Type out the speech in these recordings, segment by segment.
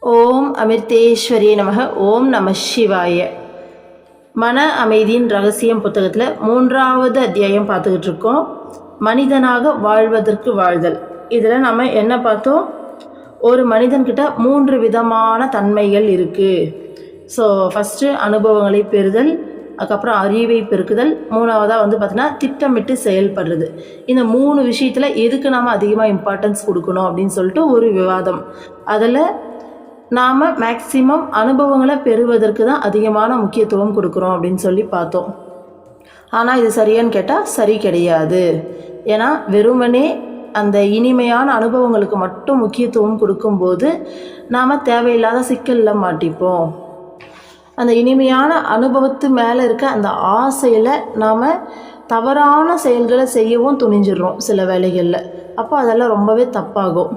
ஓம் அமிர்தேஸ்வரியே நமக. ஓம் நம சிவாய. மன அமைதியின் ரகசியம் புத்தகத்தில் 3வது அத்தியாயம் பார்த்துக்கிட்டு இருக்கோம். மனிதனாக வாழ்வதற்கு வாழ்தல். இதில் நம்ம என்ன பார்த்தோம்? ஒரு மனிதன்கிட்ட 3 விதமான தன்மைகள் இருக்குது. ஸோ ஃபஸ்ட்டு அனுபவங்களை பெறுதல், அதுக்கப்புறம் அறிவை பெருக்குதல், 3வதாக பார்த்தீங்கன்னா திட்டமிட்டு செயல்படுறது. இந்த 3 விஷயத்தில் எதுக்கு நாம் அதிகமாக இம்பார்ட்டன்ஸ் கொடுக்கணும் அப்படின்னு சொல்லிட்டு ஒரு விவாதம். அதில் நாம் மேக்சிமம் அனுபவங்களை பெறுவதற்கு தான் அதிகமான முக்கியத்துவம் கொடுக்குறோம் அப்படின்னு சொல்லி பார்த்தோம். ஆனால் இது சரியான்னு கேட்டால் சரி கிடையாது. ஏன்னா வெறுமனே அந்த இனிமையான அனுபவங்களுக்கு மட்டும் முக்கியத்துவம் கொடுக்கும்போது நாம் தேவையில்லாத சிக்கலில் மாட்டிப்போம். அந்த இனிமையான அனுபவத்து மேலே இருக்க அந்த ஆசையில் நாம் தவறான செயல்களை செய்யவும் துணிஞ்சிடுறோம் சில வேளைகளில். அப்போ அதெல்லாம் ரொம்பவே தப்பாகும்.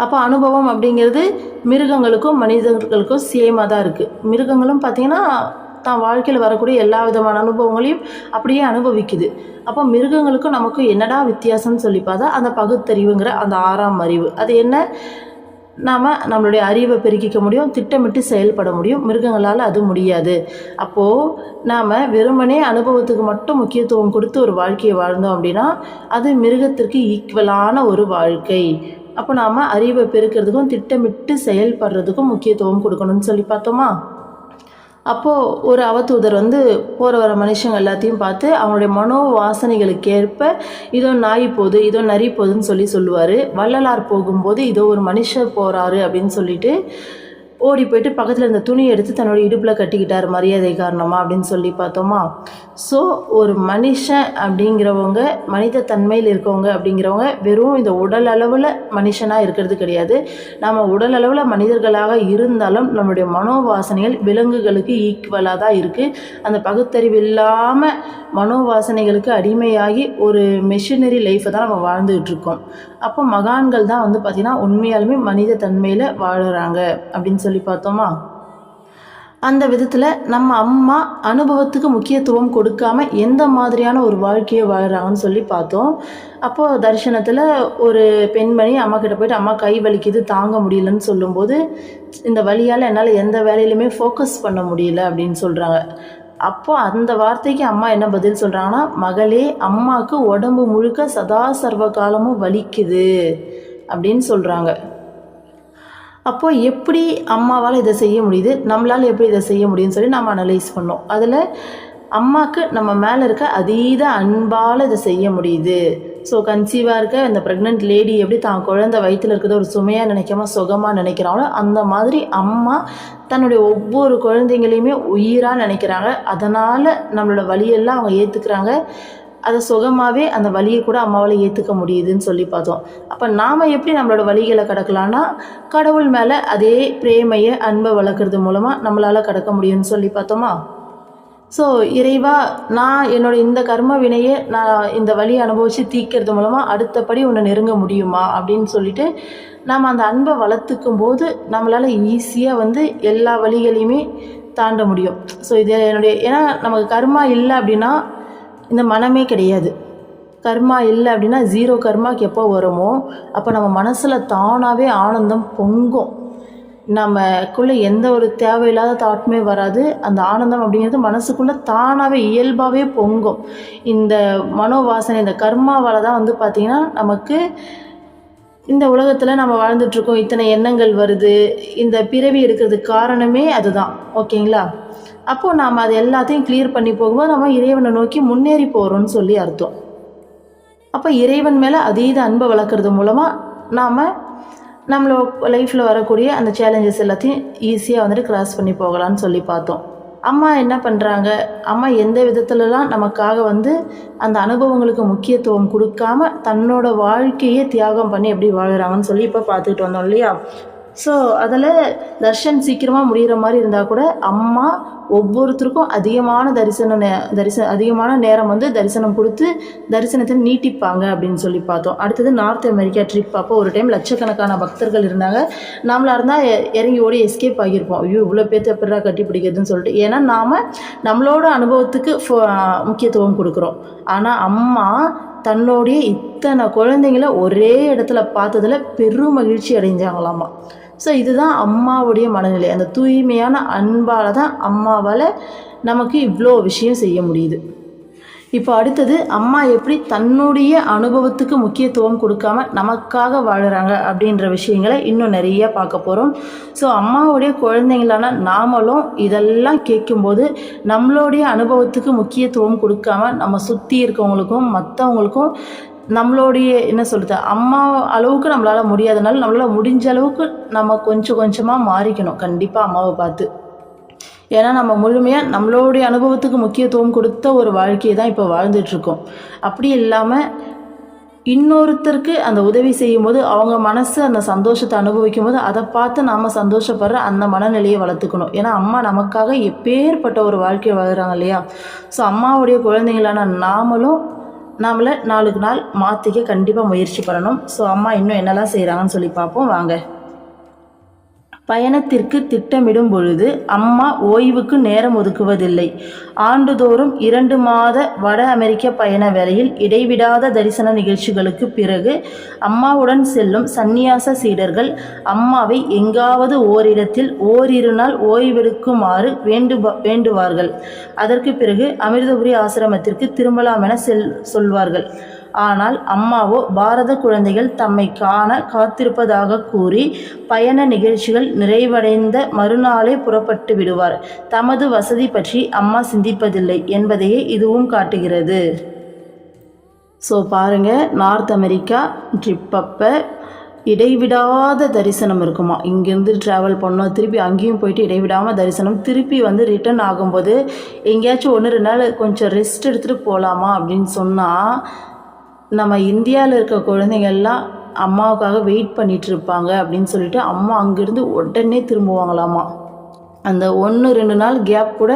அப்போ அனுபவம் அப்படிங்கிறது மிருகங்களுக்கும் மனிதர்களுக்கும் சேமாக தான் இருக்குது. மிருகங்களும் பார்த்திங்கன்னா தான் வாழ்க்கையில் வரக்கூடிய எல்லா விதமான அனுபவங்களையும் அப்படியே அனுபவிக்குது. அப்போ மிருகங்களுக்கும் நமக்கும் என்னடா வித்தியாசம்னு சொல்லி பார்த்தா அந்த பகுத்தறிவுங்கிற அந்த 6ஆம் அறிவு. அது என்ன? நாம் நம்மளுடைய அறிவை பெருக்கிக்க முடியும், திட்டமிட்டு செயல்பட முடியும். மிருகங்களால் அது முடியாது. அப்போது நாம் வெறுமனே அனுபவத்துக்கு மட்டும் முக்கியத்துவம் கொடுத்து ஒரு வாழ்க்கையை வாழ்ந்தோம் அப்படின்னா அது மிருகத்திற்கு ஈக்குவலான ஒரு வாழ்க்கை. அப்போ நாம் அறிவை பெருக்கிறதுக்கும் திட்டமிட்டு செயல்படுறதுக்கும் முக்கியத்துவம் கொடுக்கணும்னு சொல்லி பார்த்தோமா? அப்போது ஒரு அவதூதர் போகிற வர மனுஷங்க எல்லாத்தையும் பார்த்து அவங்களுடைய மனோ வாசனைகளுக்கு ஏற்ப இதோ நாய் போகுது, இதோ நரி போகுதுன்னு சொல்லுவார். வள்ளலார் போகும்போது இதோ ஒரு மனுஷர் போகிறாரு அப்படின்னு சொல்லிட்டு ஓடி போயிட்டு பக்கத்தில் இருந்த துணியை எடுத்து தன்னோட இடுப்பில் கட்டிக்கிட்டார் மரியாதை காரணமாக அப்படின்னு சொல்லி பார்த்தோமா? ஸோ ஒரு மனுஷன் அப்படிங்கிறவங்க, மனித தன்மையில் இருக்கவங்க அப்படிங்கிறவங்க வெறும் இந்த உடல் அளவில் மனுஷனாக இருக்கிறது கிடையாது. நம்ம உடல் அளவில் மனிதர்களாக இருந்தாலும் நம்மளுடைய மனோவாசனைகள் விலங்குகளுக்கு ஈக்குவலாக தான் இருக்குது. அந்த பகுத்தறிவு இல்லாமல் மனோவாசனைகளுக்கு அடிமையாகி ஒரு மெஷினரி லைஃப்பை தான் நம்ம வாழ்ந்துகிட்டு இருக்கோம். அப்போ மகான்கள் தான் பார்த்திங்கன்னா உண்மையாலுமே மனித தன்மையில் வாழுறாங்க அப்படின்னு சொல்லி பார்த்தோமா? அந்த விதத்தில் நம்ம அம்மா அனுபவத்துக்கு முக்கியத்துவம் கொடுக்காம எந்த மாதிரியான ஒரு வாழ்க்கையை வாழ்கிறாங்கன்னு சொல்லி பார்த்தோம். அப்போது தரிசனத்தில் ஒரு பெண்மணி அம்மா கிட்ட போயிட்டு அம்மா கை வலிக்குது தாங்க முடியலன்னு சொல்லும்போது இந்த வலியால் என்னால் எந்த வேலையிலுமே ஃபோக்கஸ் பண்ண முடியல அப்படின்னு சொல்கிறாங்க. அப்போ அந்த வார்த்தைக்கு அம்மா என்ன பதில் சொல்கிறாங்கன்னா, மகளே, அம்மாவுக்கு உடம்பு முழுக்க சதா சர்வ காலமும் வலிக்குது அப்படின்னு சொல்கிறாங்க. அப்போது எப்படி அம்மாவால் இதை செய்ய முடியுது, நம்மளால் எப்படி இதை செய்ய முடியும்னு சொல்லி நம்ம அனலைஸ் பண்ணோம். அதில் அம்மாவுக்கு நம்ம மேலே இருக்க அதீத அன்பால் இதை செய்ய முடியுது. ஸோ கன்சீவாக இருக்க இந்த ப்ரெக்னென்ட் லேடி எப்படி தான் குழந்தை வயிற்றில் இருக்கிறத ஒரு சுமையாக நினைக்காம சுகமாக நினைக்கிறாங்களோ அந்த மாதிரி அம்மா தன்னுடைய ஒவ்வொரு குழந்தைங்களையுமே உயிராக நினைக்கிறாங்க. அதனால் நம்மளோட வலியெல்லாம் அவங்க ஏற்றுக்கிறாங்க. அதை சுகமாகவே அந்த வலியை கூட அம்மாவால் ஏற்றுக்க முடியுதுன்னு சொல்லி பார்த்தோம். அப்போ நாம் எப்படி நம்மளோட வலிகளை கடக்கலான்னா கடவுள் மேலே அதே பிரேமையை அன்பை வளர்க்குறது மூலமாக நம்மளால் கடக்க முடியும்னு சொல்லி பார்த்தோமா? ஸோ இறைவா, நான் என்னோட இந்த கர்ம வினையை நான் இந்த வலியை அனுபவித்து தீர்க்கிறது மூலமாக அடுத்தபடி உன்னை நெருங்க முடியுமா அப்படின்னு சொல்லிட்டு நாம் அந்த அன்பை வளர்த்துக்கும் போது நம்மளால் ஈஸியாக எல்லா வழிகளையுமே தாண்ட முடியும். ஸோ இது ஏன்னா நமக்கு கர்மா இல்லை அப்படின்னா இந்த மனமே கிடையாது. கர்மா இல்லை அப்படின்னா 0 கர்மாக்கு எப்போ வருமோ அப்போ நம்ம மனசில் தானாகவே ஆனந்தம் பொங்கும். நமக்குள்ளே எந்த ஒரு தேவையில்லாத தாட்டுமே வராது. அந்த ஆனந்தம் அப்படிங்கிறது மனசுக்குள்ளே தானாகவே இயல்பாகவே பொங்கும். இந்த மனோவாசனை, இந்த கர்மாவால் தான் பார்த்திங்கன்னா நமக்கு இந்த உலகத்தில் நம்ம வாழ்ந்துட்டுருக்கோம். இத்தனை எண்ணங்கள் வருது. இந்த பிறவி எடுக்கிறதுக்கு காரணமே அதுதான். ஓகேங்களா? அப்போது நாம் அது எல்லாத்தையும் கிளியர் பண்ணி போகும்போது நம்ம இறைவனை நோக்கி முன்னேறி போகிறோன்னு சொல்லி அர்த்தம். அப்போ இறைவன் மேலே அதீத அன்பை வளர்க்குறது மூலமாக நாம் நம்மளோட லைஃப்பில் வரக்கூடிய அந்த சேலஞ்சஸ் எல்லாத்தையும் ஈஸியாக கிராஸ் பண்ணி போகலான்னு சொல்லி பார்த்தோம். அம்மா என்ன பண்ணுறாங்க, அம்மா எந்த விதத்துலலாம் நமக்காக அந்த அனுபவங்களுக்கு முக்கியத்துவம் கொடுக்காம தன்னோட வாழ்க்கையே தியாகம் பண்ணி எப்படி வாழ்கிறாங்கன்னு சொல்லி இப்போ பார்த்துக்கிட்டு வந்தோம் இல்லையா? ஸோ அதில் தர்ஷன் சீக்கிரமாக முடிகிற மாதிரி இருந்தால் கூட அம்மா ஒவ்வொருத்தருக்கும் அதிகமான நேரம் தரிசனம் கொடுத்து தரிசனத்தை நீட்டிப்பாங்க அப்படின்னு சொல்லி பார்த்தோம். அடுத்தது நார்த் அமெரிக்கா ட்ரிப். அப்போ ஒரு டைம் லட்சக்கணக்கான பக்தர்கள் இருந்தாங்க. நம்மளாக இருந்தால் இறங்கி ஓடி எஸ்கேப் ஆகியிருப்போம். ஐயோ இவ்வளோ பேர்த்து எப்படா கட்டி பிடிக்கிறதுன்னு சொல்லிட்டு. ஏன்னா நாம் நம்மளோட அனுபவத்துக்கு முக்கியத்துவம் கொடுக்குறோம். ஆனால் அம்மா தன்னுடைய இத்தனை குழந்தைங்கள ஒரே இடத்துல பார்த்ததில் பெரும் மகிழ்ச்சி அடைஞ்சாங்களாமா. ஸோ இதுதான் அம்மாவுடைய மனநிலை. அந்த தூய்மையான அன்பால் தான் அம்மாவால் நமக்கு இவ்வளோ விஷயம் செய்ய முடியுது. இப்போ அடுத்தது அம்மா எப்படி தன்னுடைய அனுபவத்துக்கு முக்கியத்துவம் கொடுக்காம நமக்காக வாழுறாங்க அப்படின்ற விஷயங்களை இன்னும் நிறைய பார்க்க போகிறோம். ஸோ அம்மாவுடைய குழந்தைங்களான நாமளும் இதெல்லாம் கேட்கும்போது நம்மளுடைய அனுபவத்துக்கு முக்கியத்துவம் கொடுக்காம நம்ம சுற்றி இருக்கவங்களுக்கும் மற்றவங்களுக்கும் நம்மளுடைய என்ன சொல்கிறது, அம்மா அளவுக்கு நம்மளால் முடியாதனால நம்மளால் முடிஞ்ச அளவுக்கு நம்ம கொஞ்சம் கொஞ்சமாக மாறிக்கணும் கண்டிப்பாக அம்மாவை பார்த்து. ஏன்னா நம்ம முழுமையாக நம்மளுடைய அனுபவத்துக்கு முக்கியத்துவம் கொடுத்த ஒரு வாழ்க்கையை தான் இப்போ வாழ்ந்துட்டுருக்கோம். அப்படி இல்லாமல் இன்னொருத்தருக்கு அந்த உதவி செய்யும்போது அவங்க மனசு அந்த சந்தோஷத்தை அனுபவிக்கும் போது அதை பார்த்து நாம் சந்தோஷப்படுற அந்த மனநிலையை வளர்த்துக்கணும். ஏன்னா அம்மா நமக்காக எப்பேற்பட்ட ஒரு வாழ்க்கையை வாழ்கிறாங்க இல்லையா. ஸோ அம்மாவுடைய குழந்தைங்களான நாமளை நாளுக்கு நாள் மாற்றிக்க கண்டிப்பாக முயற்சி பண்ணணும். ஸோ அம்மா இன்னும் என்னெல்லாம் செய்கிறாங்கன்னு சொல்லி பார்ப்போம் வாங்க. பயணத்திற்கு திட்டமிடும் பொழுது அம்மா ஓய்வுக்கு நேரம் ஒதுக்குவதில்லை. ஆண்டுதோறும் 2 மாத வட அமெரிக்க பயண வேளையில் இடைவிடாத தரிசன நிகழ்ச்சிகளுக்கு பிறகு அம்மாவுடன் செல்லும் சந்நியாச சீடர்கள் அம்மாவை எங்காவது ஓரிடத்தில் ஓரிரு நாள் ஓய்வெடுக்குமாறு வேண்டுவார்கள். அதற்கு பிறகு அமிர்தபுரி ஆசிரமத்திற்கு திரும்பலாம் என சொல்வார்கள். ஆனால் அம்மாவோ பாரத குழந்தைகள் தம்மை காண காத்திருப்பதாக கூறி பயண நிகழ்ச்சிகள் நிறைவடைந்த மறுநாளே புறப்பட்டு விடுவார். தமது வசதி பற்றி அம்மா சிந்திப்பதில்லை என்பதையே இதுவும் காட்டுகிறது. ஸோ பாருங்கள், நார்த் அமெரிக்கா ட்ரிப் அப்போ இடைவிடாத தரிசனம் இருக்குமா. இங்கேருந்து ட்ராவல் பண்ணோம், திருப்பி அங்கேயும் போயிட்டு இடைவிடாமல் தரிசனம், திருப்பி ரிட்டர்ன் ஆகும்போது எங்கேயாச்சும் 1-2 நாள் கொஞ்சம் ரெஸ்ட் எடுத்துகிட்டு போகலாமா அப்படின்னு சொன்னால் நம்ம இந்தியாவில் இருக்க குழந்தைங்கள்லாம் அம்மாவுக்காக வெயிட் பண்ணிகிட்ருப்பாங்க அப்படின்னு சொல்லிட்டு அம்மா அங்கேருந்து உடனே திரும்புவாங்களாமா. அந்த 1-2 நாள் கேப் கூட,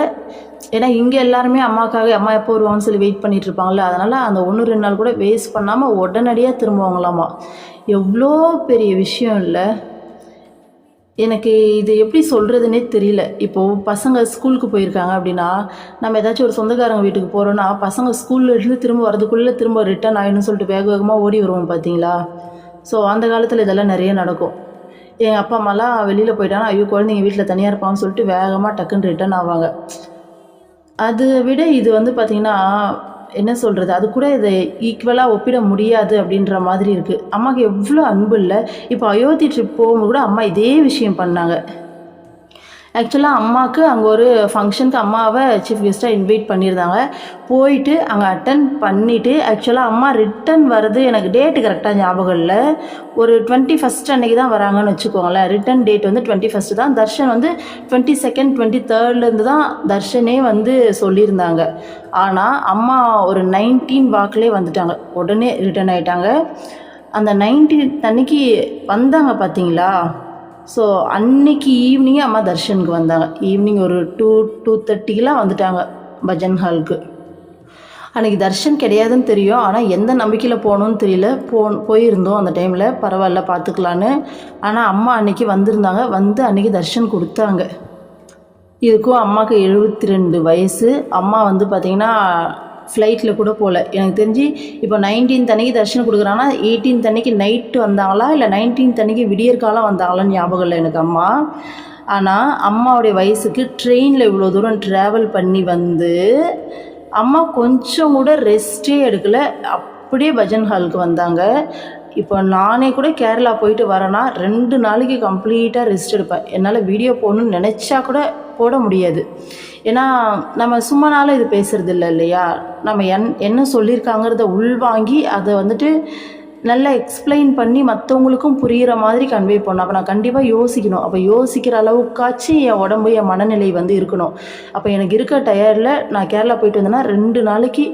ஏன்னா இங்கே எல்லாருமே அம்மாவுக்காக அம்மா எப்போ வருவாங்கன்னு சொல்லி வெயிட் பண்ணிகிட்ருப்பாங்களே, அதனால் அந்த 1-2 நாள் கூட வேஸ்ட் பண்ணாமல் உடனடியாக திரும்புவாங்களாமா. எவ்வளோ பெரிய விஷயம் இல்லை. எனக்கு இது எப்படி சொல்கிறதுனே தெரியல. இப்போது பசங்க ஸ்கூலுக்கு போயிருக்காங்க அப்படின்னா, நம்ம ஏதாச்சும் ஒரு சொந்தக்காரங்க வீட்டுக்கு போகிறோன்னா பசங்க ஸ்கூல்லேருந்து திரும்ப வரதுக்குள்ளே திரும்ப ரிட்டர்ன் ஆகிடும்னு சொல்லிட்டு வேக வேகமாக ஓடி வருவோம் பார்த்தீங்களா. ஸோ அந்த காலத்தில் இதெல்லாம் நிறைய நடக்கும். எங்கள் அப்பா அம்மாலாம் வெளியில் போயிட்டாங்கன்னா ஐயோ குழந்தைங்க வீட்டில் தனியாக இருப்பாங்கன்னு சொல்லிட்டு வேகமாக டக்குன்னு ரிட்டர்ன் ஆவாங்க. அதை விட இது பார்த்திங்கன்னா என்ன சொல்கிறது, அது கூட இதை ஈக்குவலாக ஒப்பிட முடியாது அப்படின்ற மாதிரி இருக்குது. அம்மாவுக்கு எவ்வளோ அன்பு இல்லை. இப்போ அயோத்தி ட்ரிப் போகும்போது கூட அம்மா இதே விஷயம் பண்ணாங்க. ஆக்சுவலாக அம்மாவுக்கு அங்கே ஒரு ஃபங்க்ஷனுக்கு அம்மாவை சீஃப் கெஸ்ட்டாக இன்வைட் பண்ணியிருந்தாங்க. போயிட்டு அங்கே அட்டன் பண்ணிவிட்டு ஆக்சுவலாக அம்மா ரிட்டன் வர்றது எனக்கு டேட்டு கரெக்டாக ஞாபகம் இல்லை. ஒரு 21 அன்றைக்கி தான் வராங்கன்னு வச்சுக்கோங்களேன். ரிட்டன் டேட் 21 தான். தர்ஷன் 22, 23 தான் தர்ஷனே சொல்லியிருந்தாங்க. ஆனால் அம்மா ஒரு 19 வாக்கிலே வந்துட்டாங்க, உடனே ரிட்டன் ஆகிட்டாங்க. அந்த 19 அன்னைக்கு வந்தாங்க பார்த்தீங்களா. ஸோ அன்னைக்கு ஈவினிங்கே அம்மா தர்ஷனுக்கு வந்தாங்க. ஈவினிங் ஒரு 2-2:30 வந்துட்டாங்க பஜன் ஹாலுக்கு. அன்றைக்கி தர்ஷன் கிடையாதுன்னு தெரியும், ஆனால் எந்த நம்பிக்கையில் போகணுன்னு தெரியல. போயிருந்தோம் அந்த டைமில், பரவாயில்ல பார்த்துக்கலான்னு. ஆனால் அம்மா அன்றைக்கி வந்திருந்தாங்க, அன்றைக்கி தர்ஷன் கொடுத்தாங்க. இதுக்கும் அம்மாவுக்கு 72 வயசு. அம்மா பார்த்திங்கன்னா ஃப்ளைட்டில் கூட போகல. எனக்கு தெரிஞ்சு இப்போ 19 அன்னைக்கு தர்ஷன் கொடுக்குறாங்கன்னா 18 அன்னைக்கு நைட்டு வந்தாங்களா இல்லை 19 அன்னைக்கு விடியற்காலம் வந்தாங்களான்னு ஞாபகம் இல்லை எனக்கு அம்மா. ஆனால் அம்மாவுடைய வயசுக்கு ட்ரெயினில் இவ்வளோ தூரம் ட்ராவல் பண்ணி அம்மா கொஞ்சம் கூட ரெஸ்ட்டே எடுக்கலை, அப்படியே பஜன் ஹாலுக்கு வந்தாங்க. இப்போ நானே கூட கேரளா போயிட்டு வரேன்னா 2 நாளைக்கு கம்ப்ளீட்டாக ரெஸ்ட் எடுப்பேன். என்னால் வீடியோ போடணுன்னு நினச்சா கூட போட முடியாது. ஏன்னா நம்ம சும்மானாலும் இது பேசுகிறது இல்லை இல்லையா. நம்ம என்ன சொல்லியிருக்காங்கிறத உள்வாங்கி அதை நல்லா எக்ஸ்பிளைன் பண்ணி மற்றவங்களுக்கும் புரிகிற மாதிரி கன்வே பண்ணணும். அப்போ நான் கண்டிப்பாக யோசிக்கணும். அப்போ யோசிக்கிற அளவுக்காச்சும் என் உடம்பு என் மனநிலை இருக்கணும். அப்போ எனக்கு இருக்க டயர்டில் நான் கேரளா போயிட்டு வந்தேன்னா 2 நாளைக்கு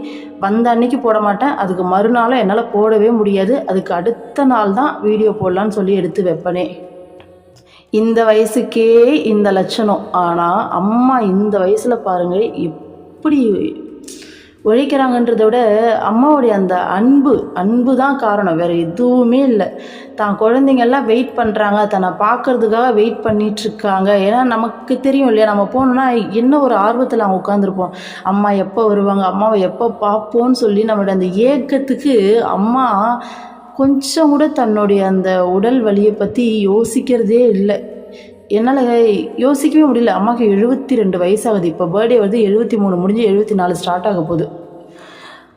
வந்த அன்னைக்கு போட மாட்டேன். அதுக்கு மறுநாளும் என்னால் போடவே முடியாது. அதுக்கு அடுத்த நாள் தான் வீடியோ போடலான்னு சொல்லி எடுத்து வைப்பனே. இந்த வயசுக்கே இந்த லட்சணம். ஆனால் அம்மா இந்த வயசில் பாருங்கள் எப்படி உழைக்கிறாங்கன்றத விட அம்மாவுடைய அந்த அன்பு தான் காரணம், வேறு எதுவுமே இல்லை. தான் குழந்தைங்கள்லாம் வெயிட் பண்ணுறாங்க, தன்னை பார்க்கறதுக்காக வெயிட் பண்ணிகிட்ருக்காங்க. ஏன்னா நமக்கு தெரியும் இல்லையா, நம்ம போனோன்னா என்ன ஒரு ஆர்வத்தில் அவங்க உட்காந்துருப்போம். அம்மா எப்போ வருவாங்க, அம்மாவை எப்போ பார்ப்போன்னு சொல்லி நம்மளோட அந்த ஏக்கத்துக்கு அம்மா கொஞ்சம் கூட தன்னுடைய அந்த உடல் வலியை பற்றி யோசிக்கிறதே இல்லை. என்னால் யோசிக்கவே முடியல. அம்மாவுக்கு 72 வயசாகுது. இப்போ பர்த்டே வந்து 73 முடிஞ்சு 74 ஸ்டார்ட் ஆக போகுது.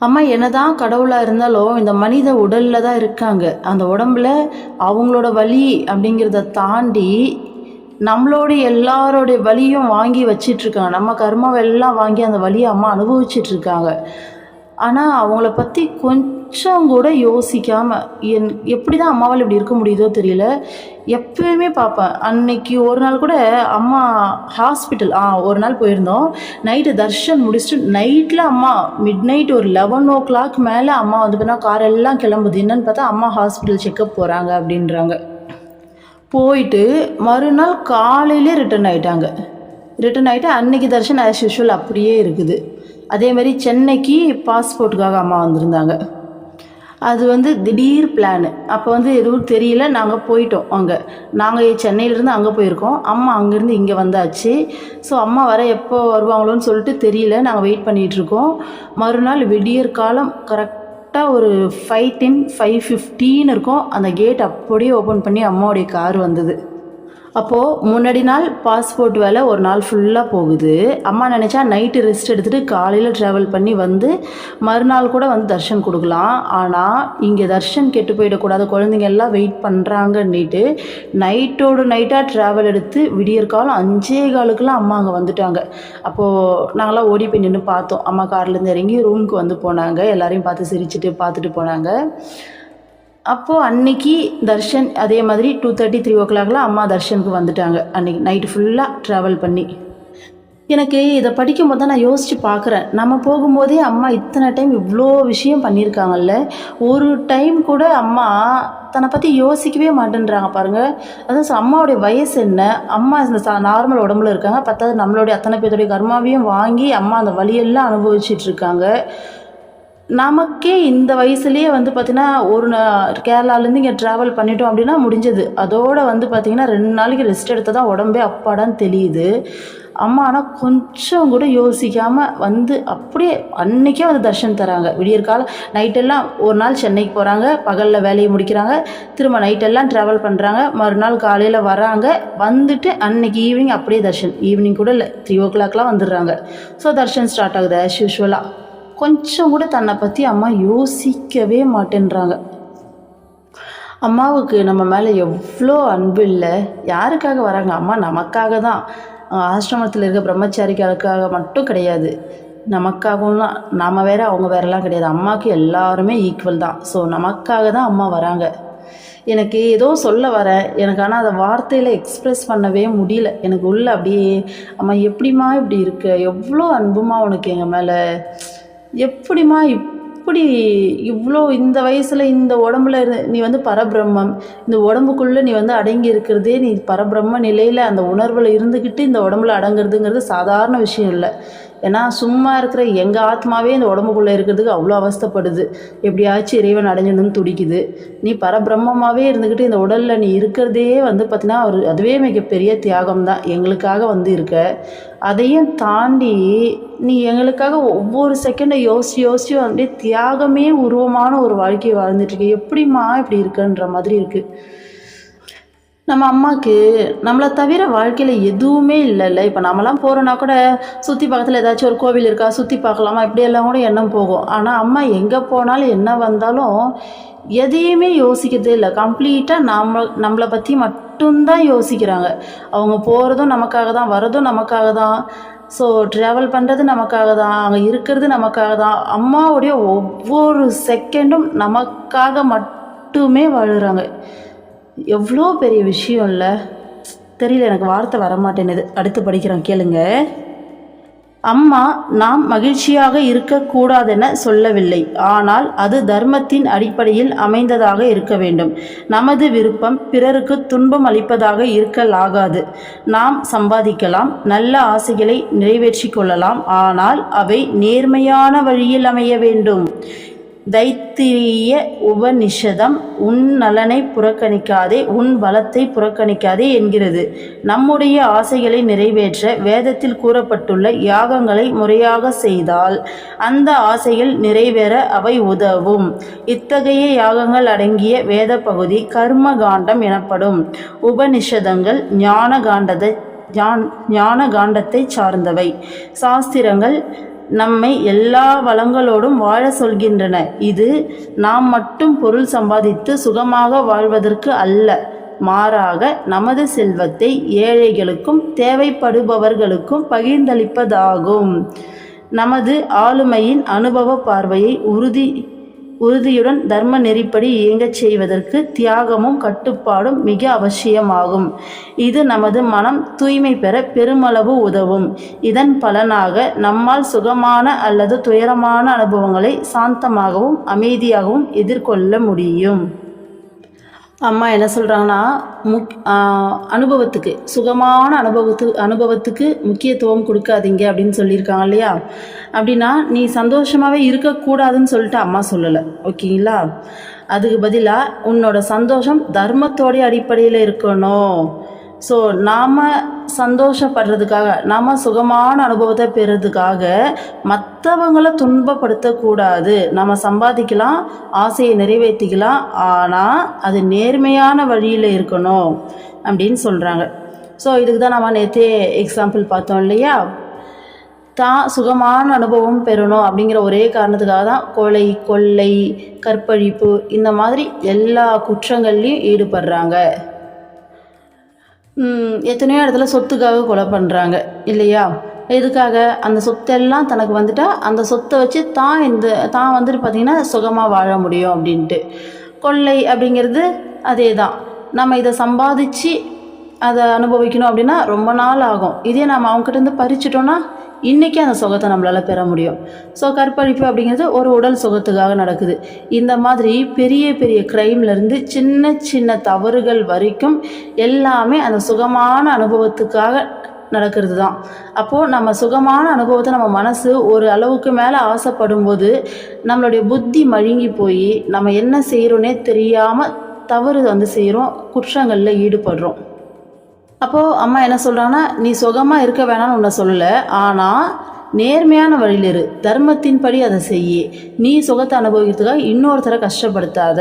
அம்மா என்னதான் கடவுளாக இருந்தாலும் இந்த மனித உடலில் தான் இருக்காங்க. அந்த உடம்புல அவங்களோட வலி அப்படிங்கிறத தாண்டி நம்மளோடைய எல்லாரோடைய வலியும் வாங்கி வச்சிட்ருக்காங்க. நம்ம கர்மாவெல்லாம் வாங்கி அந்த வலியை அம்மா அனுபவிச்சிட்ருக்காங்க. ஆனால் அவங்கள பற்றி கொஞ்சம் கூட யோசிக்காமல் எப்படி தான் அம்மாவால் இப்படி இருக்க முடியுதோ தெரியல. எப்பயுமே பார்ப்பேன். அன்னைக்கு ஒரு நாள் கூட அம்மா ஹாஸ்பிட்டல் ஒரு நாள் போயிருந்தோம். நைட்டு தர்ஷன் முடிச்சுட்டு நைட்டில் அம்மா மிட் நைட் ஒரு 11 o'clock மேலே அம்மா வந்து பார்த்தா கார் எல்லாம் கிளம்புது. என்னன்னு பார்த்தா அம்மா ஹாஸ்பிட்டல் செக்கப் போகிறாங்க அப்படின்றாங்க. போயிட்டு மறுநாள் காலையிலே ரிட்டர்ன் ஆகிட்டு அன்னைக்கு தர்ஷன் ஆஸ் யூஷுவல் அப்படியே இருக்குது. அதேமாதிரி சென்னைக்கு பாஸ்போர்ட்டுக்காக அம்மா வந்திருந்தாங்க. அது வந்து திடீர் பிளானு. அப்போ வந்து எதுவும் தெரியல, நாங்கள் போயிட்டோம். நாங்கள் சென்னையிலேருந்து அங்கே போயிருக்கோம். அம்மா அங்கேருந்து இங்கே வந்தாச்சு. ஸோ அம்மா வர எப்போ வருவாங்களோன்னு சொல்லிட்டு தெரியல, நாங்கள் வெயிட் பண்ணிகிட்ருக்கோம். மறுநாள் விடியற் காலம் கரெக்டாக ஒரு 5:10 5:15 இருக்கும். அந்த கேட் அப்படியே ஓப்பன் பண்ணி அம்மாவுடைய கார் வந்தது. அப்போது முன்னாடி நாள் பாஸ்போர்ட் வேலை ஒரு நாள் ஃபுல்லாக போகுது. அம்மா நினச்சா நைட்டு ரெஸ்ட் எடுத்துகிட்டு காலையில் ட்ராவல் பண்ணி வந்து மறுநாள் கூட வந்து தர்ஷன் கொடுக்கலாம். ஆனால் இங்கே தர்ஷன் கெட்டு போயிடக்கூடாது, குழந்தைங்க எல்லாம் வெயிட் பண்ணுறாங்கன்னுட்டு நைட்டோடு நைட்டாக ட்ராவல் எடுத்து விடியற்காலம் 5:15 அம்மா அங்கே வந்துட்டாங்க. அப்போது நாங்களாம் ஓடி போய் நின்று பார்த்தோம். அம்மா கார்லேருந்து இறங்கி ரூமுக்கு வந்து போனாங்க. எல்லாரையும் பார்த்து சிரிச்சுட்டு பார்த்துட்டு போனாங்க. அப்போது அன்னைக்கு தர்ஷன் அதே மாதிரி 2:30 3 o'clock அம்மா தர்ஷனுக்கு வந்துட்டாங்க. அன்றைக்கி நைட்டு ஃபுல்லாக ட்ராவல் பண்ணி. எனக்கு இதை படிக்கும்போது தான் நான் யோசித்து பார்க்குறேன், நம்ம போகும்போதே அம்மா இத்தனை டைம் இவ்வளோ விஷயம் பண்ணியிருக்காங்கல்ல. ஒரு டைம் கூட அம்மா தன்னை பற்றி யோசிக்கவே மாட்டேன்றாங்க பாருங்கள். அதாவது அம்மாவுடைய வயசு என்ன, அம்மா இந்த நார்மல் உடம்புல இருக்காங்க, பத்தாவது நம்மளுடைய அத்தனை பேருடைய கர்மாவையும் வாங்கி அம்மா அந்த வழியெல்லாம் அனுபவிச்சிட்ருக்காங்க. நமக்கே இந்த வயசுலேயே வந்து பார்த்திங்கன்னா ஒரு கேரளாலேருந்து இங்கே ட்ராவல் பண்ணிட்டோம் அப்படின்னா முடிஞ்சது. அதோடு வந்து பார்த்திங்கன்னா 2 நாளைக்கு ரெஸ்ட் எடுத்தால் தான் உடம்பே அப்பாடான்னு தெரியுது. அம்மா ஆனால் கொஞ்சம் கூட யோசிக்காமல் வந்து அப்படியே அன்றைக்கே வந்து தர்ஷன் தராங்க. விடியற்காலம் நைட்டெல்லாம் ஒரு நாள் சென்னைக்கு போகிறாங்க, பகலில் வேலையை முடிக்கிறாங்க, திரும்ப நைட்டெல்லாம் ட்ராவல் பண்ணுறாங்க, மறுநாள் காலையில் வராங்க, வந்துட்டு அன்றைக்கி ஈவினிங் அப்படியே தர்ஷன். ஈவினிங் கூட இல்லை, 3 o'clock வந்துடுறாங்க. ஸோ தர்ஷன் ஸ்டார்ட் ஆகுது ஆஸ் யூஷுவலாக. கொஞ்சம் கூட தன்னை பற்றி அம்மா யோசிக்கவே மாட்டேன்றாங்க. அம்மாவுக்கு நம்ம மேலே எவ்வளோ அன்பு இல்லை. யாருக்காக வராங்க அம்மா? நமக்காக தான். ஆசிரமத்தில் இருக்க பிரம்மச்சாரிகளுக்காக மட்டும் கிடையாது, நமக்காகவும் தான். நம்ம வேறு அவங்க வேறெல்லாம் கிடையாது. அம்மாவுக்கு எல்லாருமே ஈக்குவல் தான். ஸோ நமக்காக தான் அம்மா வராங்க. எனக்கு ஏதோ சொல்ல வரேன் எனக்கு, ஆனால் அதை வார்த்தையில் எக்ஸ்ப்ரெஸ் பண்ணவே முடியல. எனக்கு உள்ள அப்படியே அம்மா எப்படிம்மா இப்படி இருக்க, எவ்வளோ அன்புமா உனக்கு எங்கள் மேலே, எப்படிம்மா இப்படி இவ்வளோ இந்த வயசில் இந்த உடம்புல நீ வந்து பரபிரம்மம், இந்த உடம்புக்குள்ளே நீ வந்து அடங்கி இருக்கிறதே நீ பரபிரம்ம நிலையில் அந்த உணர்வில் இருந்துக்கிட்டு இந்த உடம்புல அடங்குறதுங்கிறது சாதாரண விஷயம் இல்லை. ஏன்னா சும்மா இருக்கிற எங்கள் ஆத்மாவே இந்த உடம்புக்குள்ளே இருக்கிறதுக்கு அவ்வளோ அவஸ்தைப்படுது, எப்படியாச்சும் இறைவன் அடைஞ்சணும்னு துடிக்குது. நீ பரபிரம்மமாகவே இருந்துக்கிட்டு இந்த உடலில் நீ இருக்கிறதே வந்து பார்த்திங்கன்னா அதுவே மிகப்பெரிய தியாகம் தான். எங்களுக்காக வந்து இருக்க, அதையும் தாண்டி நீ எங்களுக்காக ஒவ்வொரு செகண்டை யோசிச்சு அப்படியே தியாகமே உருவமான ஒரு வாழ்க்கையை வாழ்ந்துட்டுருக்கு. எப்படிம்மா இப்படி இருக்குன்ற மாதிரி இருக்குது. நம்ம அம்மாவுக்கு நம்மளை தவிர வாழ்க்கையில் எதுவுமே இல்லைல்ல. இப்போ நம்மலாம் போகிறோன்னா கூட சுற்றி பக்கத்தில் ஏதாச்சும் ஒரு கோவில் இருக்கா, சுற்றி பார்க்கலாமா, இப்படியெல்லாம் கூட எண்ணம் போகும். ஆனால் அம்மா எங்கே போனாலும் என்ன வந்தாலும் எதையுமே யோசிக்கிறதே இல்லை. கம்ப்ளீட்டாக நம்மளை பற்றி மட்டும்தான் யோசிக்கிறாங்க. அவங்க போகிறதும் நமக்காக தான், வர்றதும் நமக்காக தான். ஸோ ட்ராவல் பண்ணுறது நமக்காக தான், அங்கே இருக்கிறது நமக்காக தான். அம்மாவுடைய ஒவ்வொரு செகண்டும் நமக்காக மட்டுமே வாழுறாங்க. எவ்வளோ பெரிய விஷயம் இல்லை, தெரியல, எனக்கு வார்த்தை வரமாட்டேன்னுது. அடுத்து படிக்கிறேன் கேளுங்க. அம்மா நாம் மகிழ்ச்சியாக இருக்கக்கூடாதென சொல்லவில்லை. ஆனால் அது தர்மத்தின் அடிப்படையில் அமைந்ததாக இருக்க வேண்டும். நமது விருப்பம் பிறருக்கு துன்பம் அளிப்பதாக இருக்கலாகாது. நாம் சம்பாதிக்கலாம், நல்ல ஆசைகளை நிறைவேற்றிக் கொள்ளலாம். ஆனால் அவை நேர்மையான வழியில் அமைய வேண்டும். தைத்திரிய உபனிஷதம் உன் நலனை புறக்கணிக்காதே, உன் பலத்தை புறக்கணிக்காதே என்கிறது. நம்முடைய ஆசைகளை நிறைவேற்ற வேதத்தில் கூறப்பட்டுள்ள யாகங்களை முறையாக செய்தால் அந்த ஆசைகள் நிறைவேற அவை உதவும். இத்தகைய யாகங்கள் அடங்கிய வேத பகுதி கர்ம காண்டம் எனப்படும். உபனிஷதங்கள் ஞான காண்டத்தை சார்ந்தவை. சாஸ்திரங்கள் நம்மை எல்லா வளங்களோடும் வாழ சொல்கின்றன. இது நாம் மட்டும் பொருள் சம்பாதித்து சுகமாக வாழ்வதற்கு அல்ல, மாறாக நமது செல்வத்தை ஏழைகளுக்கும் தேவைப்படுபவர்களுக்கும் பகிர்ந்தளிப்பதாகும். நமது ஆளுமையின் அனுபவ பார்வையை உறுதியுடன் தர்ம நெறிப்படி இயங்கச் செய்வதற்கு தியாகமும் கட்டுப்பாடும் மிக அவசியமாகும். இது நமது மனம் தூய்மை பெற பெருமளவு உதவும். இதன் பலனாக நம்மால் சுகமான அல்லது துயரமான அனுபவங்களை சாந்தமாகவும் அமைதியாகவும் எதிர்கொள்ள முடியும். அம்மா என்ன சொல்கிறாங்கன்னா, அனுபவத்துக்கு சுகமான அனுபவத்துக்கு முக்கியத்துவம் கொடுக்காதீங்க அப்படின்னு சொல்லியிருக்காங்க இல்லையா. அப்படின்னா நீ சந்தோஷமாகவே இருக்கக்கூடாதுன்னு சொல்லிட்டு அம்மா சொல்லலை, ஓகேங்களா. அதுக்கு பதிலாக உன்னோட சந்தோஷம் தர்மத்தோடைய அடிப்படையில் இருக்கணும். ஸோ நாம் சந்தோஷப்படுறதுக்காக, நாம் சுகமான அனுபவத்தை பெறுறதுக்காக மற்றவங்களை துன்பப்படுத்தக்கூடாது. நம்ம சம்பாதிக்கலாம், ஆசையை நிறைவேற்றிக்கலாம், ஆனால் அது நேர்மையான வழியில் இருக்கணும் அப்படின்னு சொல்கிறாங்க. ஸோ இதுக்கு தான் நம்ம நேற்றே எக்ஸாம்பிள் பார்த்தோம் இல்லையா. தான் சுகமான அனுபவம் பெறணும் அப்படிங்கிற ஒரே காரணத்துக்காக தான் கொலை, கொள்ளை, கற்பழிப்பு இந்த மாதிரி எல்லா குற்றங்கள்லையும் ஈடுபடுறாங்க. எத்தனையோ இடத்துல சொத்துக்காக கொலை பண்ணுறாங்க இல்லையா. எதுக்காக? அந்த சொத்தெல்லாம் தனக்கு வந்துட்டா அந்த சொத்தை வச்சு தான் வந்துட்டு பார்த்திங்கன்னா சுகமாக வாழ முடியும் அப்படின்ட்டு. கொள்ளை அப்படிங்கிறது அதே தான். நம்ம இதை சம்பாதிச்சு அதை அனுபவிக்கணும் அப்படின்னா ரொம்ப நாள் ஆகும். இதே நம்ம அவங்ககிட்டருந்து பறிச்சிட்டோன்னா இன்றைக்கி அந்த சுகத்தை நம்மளால் பெற முடியும். ஸோ கற்பழிப்பு அப்படிங்கிறது ஒரு உடல் சுகத்துக்காக நடக்குது. இந்த மாதிரி பெரிய பெரிய க்ரைம்லேருந்து சின்ன சின்ன தவறுகள் வரைக்கும் எல்லாமே அந்த சுகமான அனுபவத்துக்காக நடக்கிறது தான். அப்போது நம்ம சுகமான அனுபவத்தை நம்ம மனசு ஒரு அளவுக்கு மேலே ஆசைப்படும் போது நம்மளுடைய புத்தி மழுங்கி போய் நம்ம என்ன செய்கிறோன்னே தெரியாமல் தவறு செய்கிறோம், குற்றங்களில் ஈடுபடுறோம். அப்போது அம்மா என்ன சொல்கிறாங்கன்னா, நீ சுகமாக இருக்க வேணாம்னு உன்னை சொல்லலை, ஆனால் நேர்மையான வழியில் இரு, தர்மத்தின்படி அதை செய்யி, நீ சுகத்தை அனுபவிக்கிறதுக்காக இன்னொருத்தரை கஷ்டப்படுத்தாத.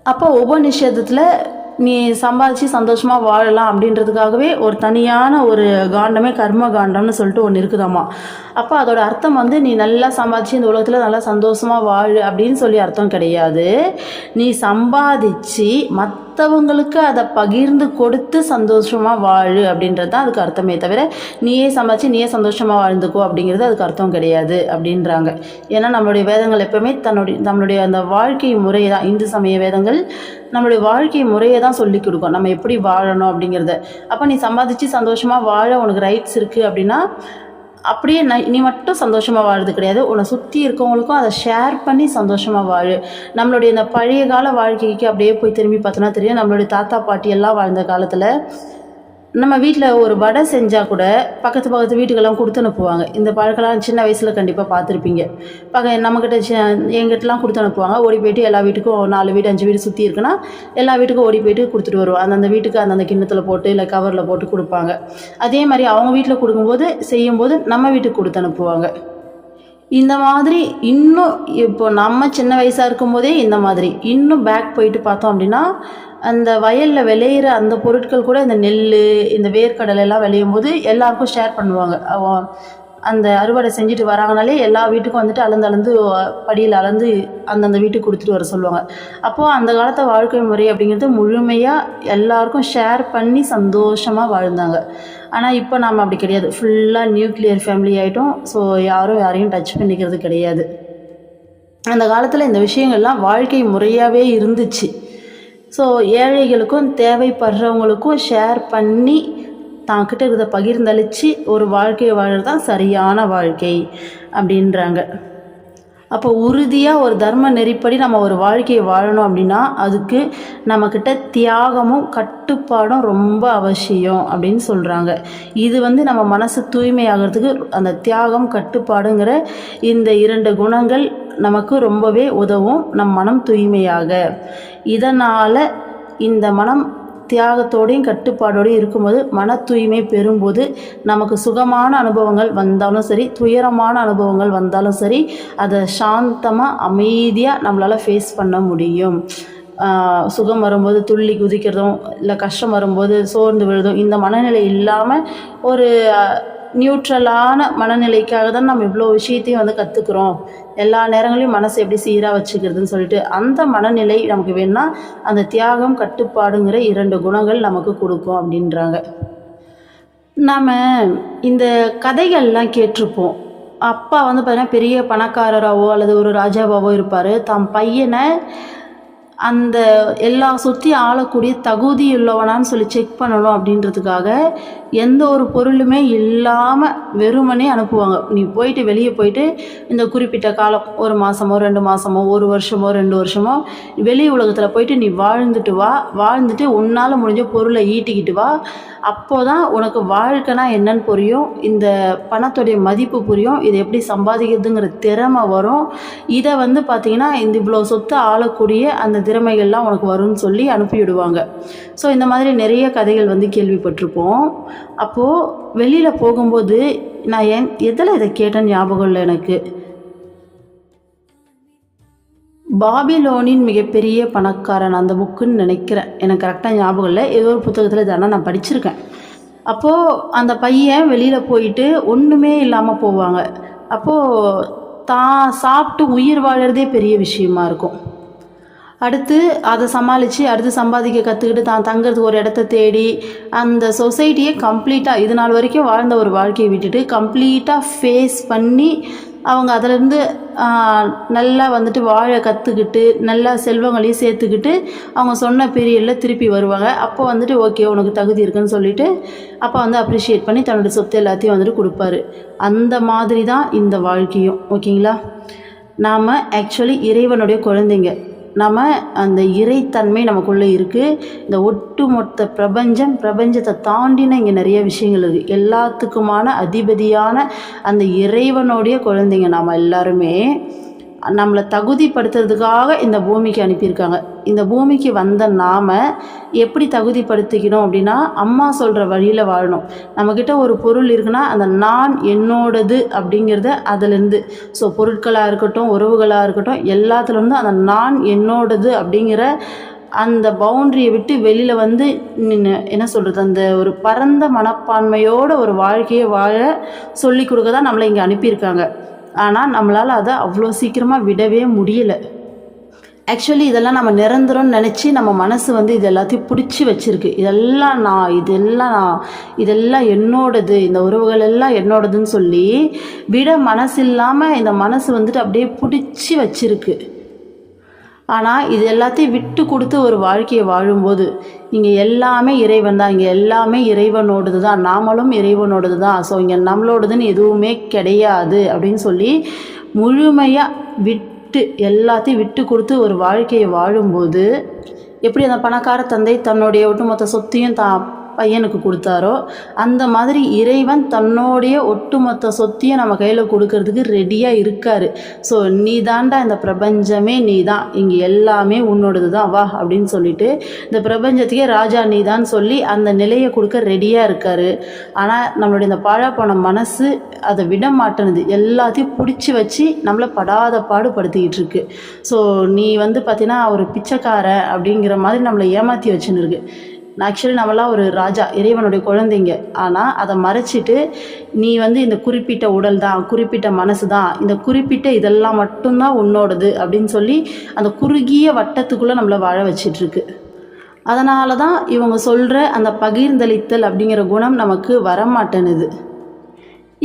அப்போ உபநிஷதத்தில் நீ சம்பாதிச்சு சந்தோஷமாக வாழலாம் அப்படின்றதுக்காகவே ஒரு தனியான ஒரு காண்டமே கர்ம காண்டம்னு சொல்லிட்டு ஒன்று இருக்குதாம்மா. அப்போ அதோட அர்த்தம் நீ நல்லா சம்பாதிச்சு இந்த உலகத்தில் நல்லா சந்தோஷமாக வாழு அப்படின்னு சொல்லி அர்த்தம் கிடையாது. நீ சம்பாதிச்சு மற்றவங்களுக்கு அதை பகிர்ந்து கொடுத்து சந்தோஷமாக வாழு அப்படின்றது தான் அதுக்கு அர்த்தமே தவிர நீயே சம்பாதிச்சு நீயே சந்தோஷமாக வாழ்ந்துக்கோ அப்படிங்கிறது அதுக்கு அர்த்தம் கிடையாது அப்படின்றாங்க. ஏன்னா நம்மளுடைய வேதங்கள் எப்பவுமே நம்மளுடைய அந்த வாழ்க்கை முறையை தான், இந்து சமய வேதங்கள் நம்மளுடைய வாழ்க்கை முறையை தான் சொல்லி கொடுக்கும், நம்ம எப்படி வாழணும் அப்படிங்கிறத. அப்போ நீ சம்பாதிச்சு சந்தோஷமாக வாழ உனக்கு ரைட்ஸ் இருக்குது அப்படின்னா அப்படியே நீ மட்டும் சந்தோஷமாக வாழுறது கிடையாது, உன்னை சுற்றி இருக்கவங்களுக்கும் அதை ஷேர் பண்ணி சந்தோஷமாக வாழு. நம்மளுடைய இந்த பழைய கால வாழ்க்கைக்கு அப்படியே போய் திரும்பி பார்த்தோன்னா தெரியும், நம்மளுடைய தாத்தா பாட்டி எல்லாம் வாழ்ந்த காலத்தில் நம்ம வீட்டில் ஒரு வடை செஞ்சால் கூட பக்கத்து வீட்டுக்கெல்லாம் கொடுத்து அனுப்புவாங்க. இந்த பழக்கெல்லாம் சின்ன வயசில் கண்டிப்பாக பார்த்துருப்பீங்க. நம்மக்கிட்ட எங்கிட்டலாம் கொடுத்து அனுப்புவாங்க. ஓடி போய்ட்டு எல்லா வீட்டுக்கும் 4 வீடு 5 வீடு சுற்றி இருக்குன்னா எல்லா வீட்டுக்கும் ஓடி போய்ட்டு கொடுத்துட்டு வருவோம். அந்தந்த வீட்டுக்கு அந்தந்த கிண்ணத்தில் போட்டு இல்லை கவரில் போட்டு கொடுப்பாங்க. அதே மாதிரி அவங்க வீட்டில் கொடுக்கும்போது செய்யும்போது நம்ம வீட்டுக்கு கொடுத்து அனுப்புவாங்க. இந்த மாதிரி இன்னும் இப்போ நம்ம சின்ன வயசாக இருக்கும்போதே இந்த மாதிரி இன்னும் பேக் போயிட்டு பார்த்தோம் அப்படின்னா அந்த வயலில் விளையிற அந்த பொருட்கள் கூட இந்த நெல், இந்த வேர்க்கடலை எல்லாம் விளையும் போது எல்லாருக்கும் ஷேர் பண்ணுவாங்க. அந்த அறுவடை செஞ்சுட்டு வராங்கனாலே எல்லா வீட்டுக்கும் அளந்து படியில் அளந்து அந்தந்த வீட்டுக்கு கொடுத்துட்டு வர சொல்லுவாங்க. அப்போது அந்த காலத்து வாழ்க்கை முறை அப்படிங்கிறது முழுமையாக எல்லாருக்கும் ஷேர் பண்ணி சந்தோஷமாக வாழ்ந்தாங்க. ஆனால் இப்போ நாம் அப்படி கிடையாது, ஃபுல்லாக நியூக்ளியர் ஃபேமிலி ஆகிட்டோம். ஸோ யாரும் யாரையும் டச் பண்ணிக்கிறது கிடையாது. அந்த காலத்தில் இந்த விஷயங்கள்லாம் வாழ்க்கை முறையாகவே இருந்துச்சு. ஸோ ஏழைகளுக்கும் தேவைப்படுறவங்களுக்கும் ஷேர் பண்ணி தான்கிட்ட இருக்கிறத பகிர்ந்தளித்து ஒரு வாழ்க்கையை வாழறது தான் சரியான வாழ்க்கை அப்படின்றாங்க. அப்போ உறுதியாக ஒரு தர்ம நெறிப்படி நம்ம ஒரு வாழ்க்கையை வாழணும் அப்படின்னா அதுக்கு நம்மக்கிட்ட தியாகமும் கட்டுப்பாடும் ரொம்ப அவசியம் அப்படின்னு சொல்கிறாங்க. இது நம்ம மனசு தூய்மையாகிறதுக்கு அந்த தியாகம் கட்டுப்பாடுங்கிற இந்த 2 குணங்கள் நமக்கு ரொம்பவே உதவும் நம் மனம் தூய்மையாக. இதனால் இந்த மனம் தியாகத்தோடையும் கட்டுப்பாடோடையும் இருக்கும்போது மன தூய்மை பெறும்போது நமக்கு சுகமான அனுபவங்கள் வந்தாலும் சரி, துயரமான அனுபவங்கள் வந்தாலும் சரி, அதை சாந்தமாக அமைதியாக நம்மளால் ஃபேஸ் பண்ண முடியும். சுகம் வரும்போது துள்ளி குதிக்கிறதும், இல்லை கஷ்டம் வரும்போது சோர்ந்து விழுதும், இந்த மனநிலை இல்லாமல் ஒரு நியூட்ரலான மனநிலைக்காக தான் நம்ம இவ்வளோ விஷயத்தையும் கற்றுக்குறோம். எல்லா நேரங்களையும் மனசை எப்படி சீராக வச்சுக்கிறதுன்னு சொல்லிட்டு அந்த மனநிலை நமக்கு வேணும்னா அந்த தியாகம் கட்டுப்பாடுங்கிற 2 குணங்கள் நமக்கு கொடுக்கும் அப்படின்றாங்க. நாம் இந்த கதைகள்லாம் கேட்டிருப்போம். அப்பா பார்த்தீங்கன்னா பெரிய பணக்காரராகவோ அல்லது ஒரு ராஜாவாவோ இருப்பார். தம் பையனை அந்த எல்லா சுற்றி ஆளக்கூடிய தகுதியுள்ளவனான்னு சொல்லி செக் பண்ணணும் அப்படின்றதுக்காக எந்த ஒரு பொருளுமே இல்லாமல் வெறுமனே அனுப்புவாங்க. நீ போயிட்டு வெளியே போயிட்டு இந்த குறிப்பிட்ட காலம் 1 மாதமோ 2 மாதமோ 1 வருஷமோ 2 வருஷமோ வெளி உலகத்தில் போயிட்டு நீ வாழ்ந்துட்டு வா, வாழ்ந்துட்டு உன்னால் முடிஞ்ச பொருளை ஈட்டிக்கிட்டு வா. அப்போ தான் உனக்கு வாழ்க்கைனா என்னன்னு புரியும், இந்த பணத்துடைய மதிப்பு புரியும், இதை எப்படி சம்பாதிக்கிறதுங்கிற திறமை வரும். இதை பார்த்திங்கன்னா இந்த இவ்வளோ சொத்தை ஆளக்கூடிய அந்த திறமைகள்லாம் உனக்கு வரும்னு சொல்லி அனுப்பிவிடுவாங்க. ஸோ இந்த மாதிரி நிறைய கதைகள் கேள்விப்பட்டிருப்போம். அப்போது வெளியில் போகும்போது நான் எதில் இதை கேட்டேன்னு ஞாபகம் இல்லை எனக்கு. பாபிலோனின் மிகப்பெரிய பணக்காரன் அந்த புக்குன்னு நினைக்கிறேன், எனக்கு கரெக்டாக ஞாபகம் இல்லை. ஏதோ ஒரு புத்தகத்தில் இதெல்லாம் நான் படிச்சிருக்கேன். அப்போது அந்த பையன் வெளியில் போயிட்டு ஒன்றுமே இல்லாமல் போவாங்க. அப்போது தான் சாப்பிட்டு உயிர் வாழறதே பெரிய விஷயமா இருக்கும். அடுத்து அதை சமாளித்து அடுத்து சம்பாதிக்க கற்றுக்கிட்டு தான் தங்கிறதுக்கு ஒரு இடத்த தேடி அந்த சொசைட்டியை கம்ப்ளீட்டாக இது நாள் வரைக்கும் வாழ்ந்த ஒரு வாழ்க்கையை விட்டுட்டு கம்ப்ளீட்டாக ஃபேஸ் பண்ணி அவங்க அதிலேருந்து நல்லா வாழ கற்றுக்கிட்டு நல்லா செல்வங்களையும் சேர்த்துக்கிட்டு அவங்க சொன்ன பீரியடில் திருப்பி வருவாங்க. அப்போ ஓகே உனக்கு தகுதி இருக்குன்னு சொல்லிவிட்டு அப்போ அப்ரிஷியேட் பண்ணி தன்னோட சொத்து எல்லாத்தையும் கொடுப்பாரு. அந்த மாதிரி தான் இந்த வாழ்க்கையும். ஓகேங்களா? நாம் ஆக்சுவலி இறைவனுடைய குழந்தைங்க. நம்ம அந்த இறைத்தன்மை நமக்குள்ளே இருக்குது. இந்த ஒட்டுமொத்த பிரபஞ்சத்தை தாண்டின இங்கே நிறைய விஷயங்கள் இருக்குது. எல்லாத்துக்குமான அதிபதியான அந்த இறைவனுடைய குழந்தைங்க நாம் எல்லாருமே. நம்மளை தகுதிப்படுத்துறதுக்காக இந்த பூமிக்கு அனுப்பியிருக்காங்க. இந்த பூமிக்கு வந்த நாம் எப்படி தகுதிப்படுத்திக்கணும் அப்படின்னா அம்மா சொல்கிற வழியில் வாழணும். நம்மக்கிட்ட ஒரு பொருள் இருக்குன்னா அந்த நான் என்னோடது அப்படிங்கிறத அதிலேருந்து பொருட்களாக இருக்கட்டும், உறவுகளாக இருக்கட்டும், எல்லாத்துலேருந்து அந்த நான் என்னோடது அப்படிங்கிற அந்த பவுண்ட்ரியை விட்டு வெளியில் என்ன சொல்கிறது, அந்த ஒரு பரந்த மனப்பான்மையோட ஒரு வாழ்க்கையை வாழ சொல்லி கொடுக்க தான் நம்மளை இங்கே அனுப்பியிருக்காங்க. ஆனால் நம்மளால் அதை அவ்வளோ சீக்கிரமாக விடவே முடியலை. ஆக்சுவலி இதெல்லாம் நம்ம நிரந்தரம்னு நினச்சி நம்ம மனசு இது எல்லாத்தையும் பிடிச்சி வச்சுருக்கு. இதெல்லாம் என்னோடது, இந்த உறவுகள் எல்லாம் என்னோடதுன்னு சொல்லி விட மனசு இல்லாமல் இந்த மனசு அப்படியே பிடிச்சி வச்சிருக்கு. ஆனால் இது எல்லாத்தையும் விட்டு கொடுத்து ஒரு வாழ்க்கையை வாழும்போது இங்கே எல்லாமே இறைவன் தான், இங்கே எல்லாமே இறைவனோடது தான், நாமளும் இறைவனோடது தான். ஸோ இங்கே நம்மளோடதுன்னு எதுவுமே கிடையாது அப்படின்னு சொல்லி முழுமையாக எல்லாத்தையும் விட்டு கொடுத்து ஒரு வாழ்க்கையை வாழும்போது எப்படி அந்த பணக்கார தந்தை தன்னுடைய ஒட்டுமொத்த சொத்தையும் பையனுக்கு கொடுத்தாரோ அந்த மாதிரி இறைவன் தன்னுடைய ஒட்டுமொத்த சொத்தையும் நம்ம கையில் கொடுக்கறதுக்கு ரெடியாக இருக்கார். ஸோ நீ தாண்டா இந்த பிரபஞ்சமே, நீ தான், இங்கே எல்லாமே உன்னோடது தான், வா அப்படின்னு சொல்லிட்டு இந்த பிரபஞ்சத்துக்கே ராஜா நீ தான் சொல்லி அந்த நிலையை கொடுக்க ரெடியாக இருக்கார். ஆனால் நம்மளுடைய இந்த பாழா போன மனசு அதை விட மாட்டேனுது, எல்லாத்தையும் பிடிச்சி வச்சு நம்மளை படாத பாடுபடுத்திக்கிட்டு இருக்கு. ஸோ நீ பார்த்தீங்கன்னா ஒரு பிச்சைக்காரன் அப்படிங்கிற மாதிரி நம்மளை ஏமாற்றி வச்சுன்னு இருக்கு. ஆக்சுவலி நம்மளாம் ஒரு ராஜா, இறைவனுடைய குழந்தைங்க. ஆனால் அதை மறைச்சிட்டு நீ இந்த குறிப்பிட்ட உடல் தான், குறிப்பிட்ட மனசு தான், இந்த குறிப்பிட்ட இதெல்லாம் மட்டும்தான் உன்னோடது அப்படின்னு சொல்லி அந்த குறுகிய வட்டத்துக்குள்ளே நம்மளை வாழ வச்சிட்ருக்கு. அதனால தான் இவங்க சொல்கிற அந்த பகிர்ந்தளித்தல் அப்படிங்கிற குணம் நமக்கு வரமாட்டேனுது.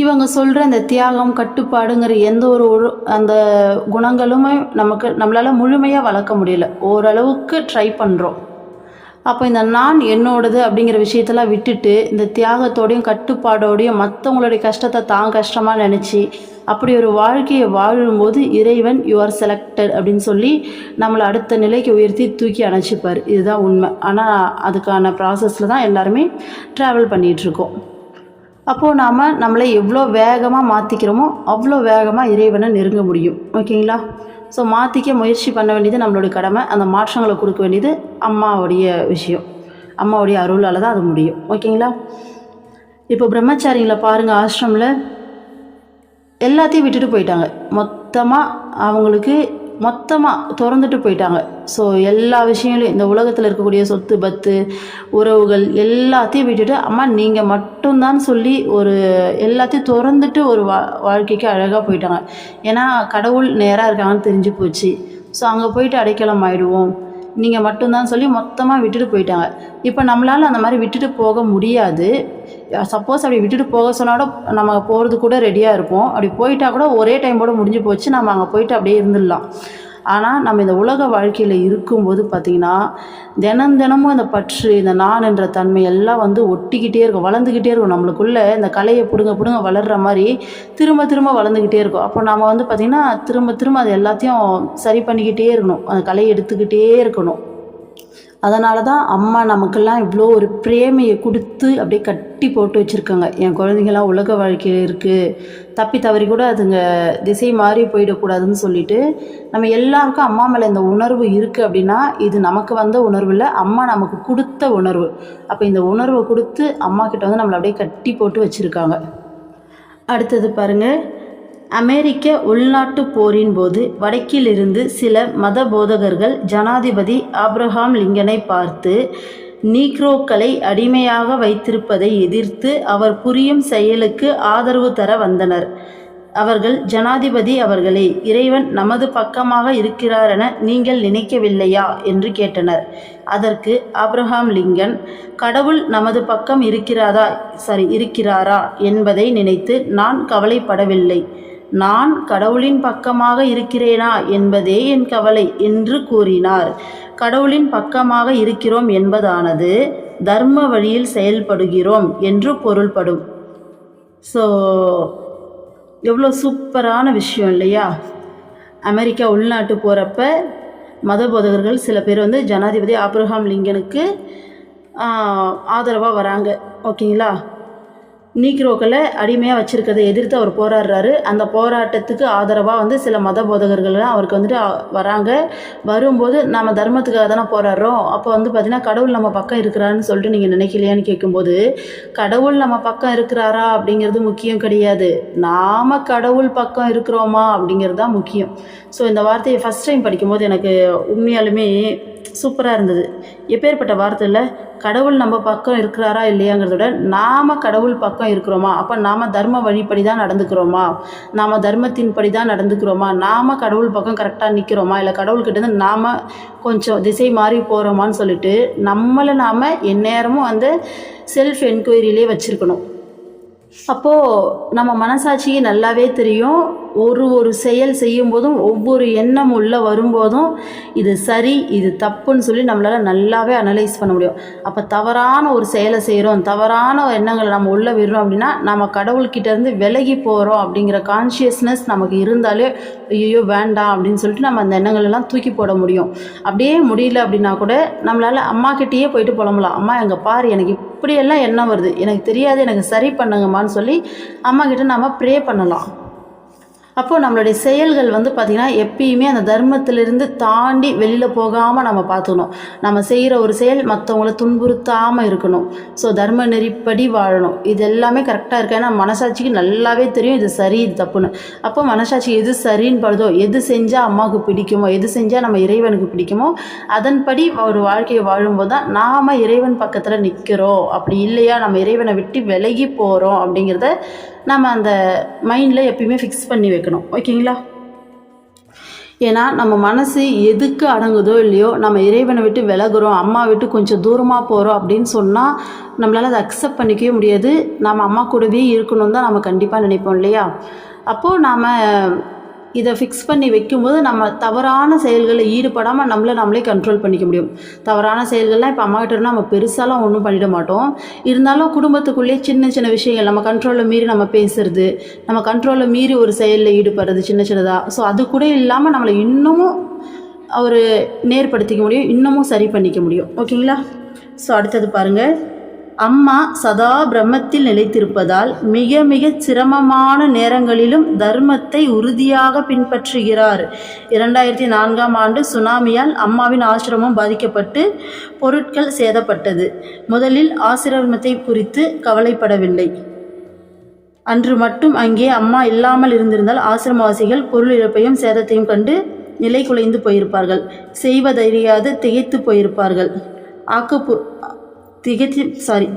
இவங்க சொல்கிற அந்த தியாகம் கட்டுப்பாடுங்கிற எந்த ஒரு அந்த குணங்களுமே நம்மளால் முழுமையாக வளர்க்க முடியல. ஓரளவுக்கு ட்ரை பண்ணுறோம். அப்போ இந்த நான் என்னோடது அப்படிங்கிற விஷயத்தெல்லாம் விட்டுட்டு இந்த தியாகத்தோடையும் கட்டுப்பாடோடையும் மற்றவங்களுடைய கஷ்டத்தை தான் கஷ்டமாக நினச்சி அப்படி ஒரு வாழ்க்கையை வாழும்போது இறைவன் யூ ஆர் செலக்டட் அப்படின்னு சொல்லி நம்மளை அடுத்த நிலைக்கு உயர்த்தி தூக்கி அணைச்சிப்பார். இதுதான் உண்மை. ஆனால் அதுக்கான ப்ராசஸில் தான் எல்லாருமே ட்ராவல் பண்ணிகிட்ருக்கோம். அப்போது நாம் நம்மளை எவ்வளோ வேகமாக மாற்றிக்கிறோமோ அவ்வளோ வேகமாக இறைவனை நெருங்க முடியும். ஓகேங்களா? ஸோ மாற்றிக்க முயற்சி பண்ண வேண்டியது நம்மளுடைய கடமை. அந்த மாற்றங்களை கொடுக்க வேண்டியது அம்மாவுடைய விஷயம். அம்மாவுடைய அருளால் தான் அது முடியும். ஓகேங்களா? இப்போ பிரம்மச்சாரிங்களை பாருங்கள், ஆசிரமில் எல்லாத்தையும் விட்டுட்டு போயிட்டாங்க. அவங்களுக்கு மொத்தமாக திறந்துட்டு போயிட்டாங்க. ஸோ எல்லா விஷயங்களையும் இந்த உலகத்தில் இருக்கக்கூடிய சொத்து பத்து உறவுகள் எல்லாத்தையும் விட்டுட்டு அம்மா நீங்கள் மட்டும்தான் சொல்லி எல்லாத்தையும் திறந்துட்டு ஒரு வாழ்க்கைக்கு அழகாக போயிட்டாங்க. ஏன்னா கடவுள் நேராக இருக்காங்கன்னு தெரிஞ்சு போச்சு. ஸோ அங்கே போயிட்டு அடைக்கலம் ஆகிடுவோம், நீங்கள் மட்டும்தான் சொல்லி மொத்தமாக விட்டுட்டு போயிட்டாங்க. இப்போ நம்மளால் அந்த மாதிரி விட்டுட்டு போக முடியாது. சப்போஸ் அப்படி விட்டுட்டு போக சொன்னாலும் நம்ம போகிறது கூட ரெடியாக இருப்போம். அப்படி போயிட்டா கூட ஒரே டைமோட முடிஞ்சு போச்சு, நம்ம அங்கே போயிட்டு அப்படியே இருந்துடலாம். ஆனால் நம்ம இந்த உலக வாழ்க்கையில் இருக்கும்போது பார்த்திங்கன்னா தினமும் இந்த பற்று, இந்த நான் என்ற தன்மை எல்லாம் ஒட்டிக்கிட்டே இருக்கும், வளர்ந்துக்கிட்டே இருக்கும். நம்மளுக்குள்ளே இந்த கலையை பிடுங்க வளர்கிற மாதிரி திரும்ப வளர்ந்துக்கிட்டே இருக்கும். அப்போ நம்ம பார்த்திங்கன்னா திரும்ப அது எல்லாத்தையும் சரி பண்ணிக்கிட்டே இருக்கணும், அந்த கலையை எடுத்துக்கிட்டே இருக்கணும். அதனால தான் அம்மா நமக்கெல்லாம் இவ்வளோ ஒரு பிரேமையை கொடுத்து அப்படியே கட்டி போட்டு வச்சுருக்காங்க. என் குழந்தைங்களாம் உலக வாழ்க்கையில் இருக்குது, தப்பி தவறி கூட அதுங்க திசை மாறி போயிடக்கூடாதுன்னு சொல்லிட்டு நம்ம எல்லாருக்கும் அம்மா மேலே இந்த உணர்வு இருக்குது. அப்படின்னா இது நமக்கு வந்த உணர்வு இல்லை, அம்மா நமக்கு கொடுத்த உணர்வு. அப்போ இந்த உணர்வை கொடுத்து அம்மா கிட்ட நம்மளை அப்படியே கட்டி போட்டு வச்சுருக்காங்க. அடுத்தது பாருங்கள், அமெரிக்க உள்நாட்டு போரின் போது வடக்கிலிருந்து சில மத போதகர்கள் ஜனாதிபதி ஆப்ரஹாம் லிங்கனை பார்த்து நீக்ரோக்களை அடிமையாக வைத்திருப்பதை எதிர்த்து அவர் புரியும் செயலுக்கு ஆதரவு தர வந்தனர். அவர்கள், ஜனாதிபதி அவர்களே, இறைவன் நமது பக்கமாக இருக்கிறார் என நீங்கள் நினைக்கவில்லையா என்று கேட்டனர். அதற்கு ஆப்ரஹாம் லிங்கன், கடவுள் நமது பக்கம் இருக்கிறாரா என்பதை நினைத்து நான் கவலைப்படவில்லை. நான் கடவுளின் பக்கமாக இருக்கிறேனா என்பதே என் கவலை என்று கூறினார். கடவுளின் பக்கமாக இருக்கிறோம் என்பதானது தர்ம வழியில் செயல்படுகிறோம் என்று பொருள்படும். ஸோ எவ்வளோ சூப்பரான விஷயம் இல்லையா? அமெரிக்கா உள்நாட்டு போகிறப்ப மத போதகர்கள் சில பேர் ஜனாதிபதி ஆப்ரஹாம் லிங்கனுக்கு ஆதரவாக வராங்க. ஓகேங்களா? நீக்ரோக்களை அடிமையாக வச்சுருக்கிறதை எதிர்த்து அவர் போராடுறாரு. அந்த போராட்டத்துக்கு ஆதரவாக சில மத போதகர்கள்லாம் அவருக்கு வராங்க. வரும்போது நம்ம தர்மத்துக்காக தானே போராடுறோம், அப்போ பார்த்திங்கன்னா கடவுள் நம்ம பக்கம் இருக்கிறாருன்னு சொல்லிட்டு நீங்கள் நினைக்கலையான்னு கேட்கும்போது, கடவுள் நம்ம பக்கம் இருக்கிறாரா அப்படிங்கிறது முக்கியம் கிடையாது, நாம் கடவுள் பக்கம் இருக்கிறோமா அப்படிங்கிறது தான் முக்கியம். ஸோ இந்த வார்த்தையை ஃபஸ்ட் டைம் படிக்கும்போது எனக்கு உண்மையாலுமே சூப்பராக இருந்தது. எப்பேற்பட்ட வார்த்தை இல்லை? கடவுள் நம்ம பக்கம் இருக்கிறாரா இல்லையாங்கிறத விட நாம் கடவுள் பக்கம் இருக்கிறோமா, அப்போ நாம் தர்ம வழிப்படி தான் நடந்துக்கிறோமா, நாம் தர்மத்தின்படி தான் நடந்துக்கிறோமா, நாம் கடவுள் பக்கம் கரெக்டாக நிற்கிறோமா, இல்லை கடவுள்கிட்டேருந்து நாம் கொஞ்சம் திசை மாறி போகிறோமான்னு சொல்லிட்டு நம்மளை நாம் எந்நேரமும் செல்ஃப் என்கொயரியிலே வச்சுருக்கணும். அப்போது நம்ம மனசாட்சிக்கு நல்லாவே தெரியும், ஒரு செயல் செய்யும் போதும் ஒவ்வொரு எண்ணம் உள்ள வரும்போதும் இது சரி இது தப்புன்னு சொல்லி நம்மளால் நல்லாவே அனலைஸ் பண்ண முடியும். அப்போ தவறான ஒரு செயலை செய்கிறோம், தவறான எண்ணங்களை நம்ம உள்ளே விடுறோம் அப்படின்னா நம்ம கடவுள்கிட்டேருந்து விலகி போகிறோம் அப்படிங்கிற கான்ஷியஸ்னஸ் நமக்கு இருந்தாலே ஐயோ வேண்டாம் அப்படின்னு சொல்லிட்டு நம்ம அந்த எண்ணங்களெல்லாம் தூக்கி போட முடியும். அப்படியே முடியல அப்படின்னா கூட நம்மளால் அம்மாக்கிட்டேயே போயிட்டு புலம்பலாம், அம்மா எங்கே பாரு எனக்கு இப்படியெல்லாம் எண்ணம் வருது, எனக்கு தெரியாது, எனக்கு சரி பண்ணுங்கம்மான்னு சொல்லி அம்மாக்கிட்ட நம்ம ப்ரே பண்ணலாம். அப்போது நம்மளுடைய செயல்கள் பார்த்திங்கன்னா எப்பயுமே அந்த தர்மத்திலிருந்து தாண்டி வெளியில் போகாமல் நம்ம பார்த்துக்கணும். நம்ம செய்கிற ஒரு செயல் மற்றவங்கள துன்புறுத்தாமல் இருக்கணும். ஸோ தர்ம நெறிப்படி வாழணும். இது எல்லாமே கரெக்டாக இருக்கு. ஏன்னா மனசாட்சிக்கு நல்லாவே தெரியும் இது சரி இது தப்புன்னு. அப்போ மனசாட்சி எது சரின்னு படுதோ, எது செஞ்சால் அம்மாவுக்கு பிடிக்குமோ, எது செஞ்சால் நம்ம இறைவனுக்கு பிடிக்குமோ அதன்படி ஒரு வாழ்க்கையை வாழும்போது தான் நாம் இறைவன் பக்கத்தில் நிற்கிறோம். அப்படி இல்லையா நம்ம இறைவனை விட்டு விலகி போகிறோம் அப்படிங்கிறத நம்ம அந்த மைண்டில் எப்பயுமே ஃபிக்ஸ் பண்ணி வைக்கணும். ஓகேங்களா? ஏன்னா நம்ம மனசு எதுக்கு அடங்குதோ இல்லையோ நம்ம இறைவனை விட்டு விலகுறோம், அம்மா விட்டு கொஞ்சம் தூரமாக போகிறோம் அப்படின்னு சொன்னால் நம்மளால் அதை அக்செப்ட் பண்ணிக்கவே முடியாது. நம்ம அம்மா கூடவே இருக்கணும் தான் நம்ம கண்டிப்பாக நினைப்போம் இல்லையா? அப்போது நாம் இதை ஃபிக்ஸ் பண்ணி வைக்கும்போது நம்ம தவறான செயல்களில் ஈடுபடாமல் நம்மளே கண்ட்ரோல் பண்ணிக்க முடியும். தவறான செயல்கள்லாம் இப்போ அம்மாக்கிட்ட இருந்தால் நம்ம பெருசாலாம் ஒன்றும் பண்ணிட மாட்டோம். இருந்தாலும் குடும்பத்துக்குள்ளேயே சின்ன சின்ன விஷயங்கள் நம்ம கண்ட்ரோலில் மீறி நம்ம பேசுறது, நம்ம கண்ட்ரோலில் மீறி ஒரு செயலில் ஈடுபடுறது சின்னதாக. ஸோ அது கூட இல்லாமல் நம்மளை இன்னமும் ஒரு நேர்படுத்திக்க முடியும், இன்னமும் சரி பண்ணிக்க முடியும். ஓகேங்களா? ஸோ அடுத்தது பாருங்கள். அம்மா சதா பிரம்மத்தில் நிலைத்திருப்பதால் மிக மிக சிரமமான நேரங்களிலும் தர்மத்தை உறுதியாக பின்பற்றுகிறார். 2004ஆம் ஆண்டு சுனாமியால் அம்மாவின் ஆசிரமம் பாதிக்கப்பட்டு பொருட்கள் சேதப்பட்டது. முதலில் ஆசிரமத்தை குறித்து கவலைப்படவில்லை. அன்று மட்டும் அங்கே அம்மா இல்லாமல் இருந்திருந்தால் ஆசிரமவாசிகள் பொருள் இழப்பையும் சேதத்தையும் கண்டு நிலை குலைந்து போயிருப்பார்கள். செய்வதறியாது திகைத்து போயிருப்பார்கள்.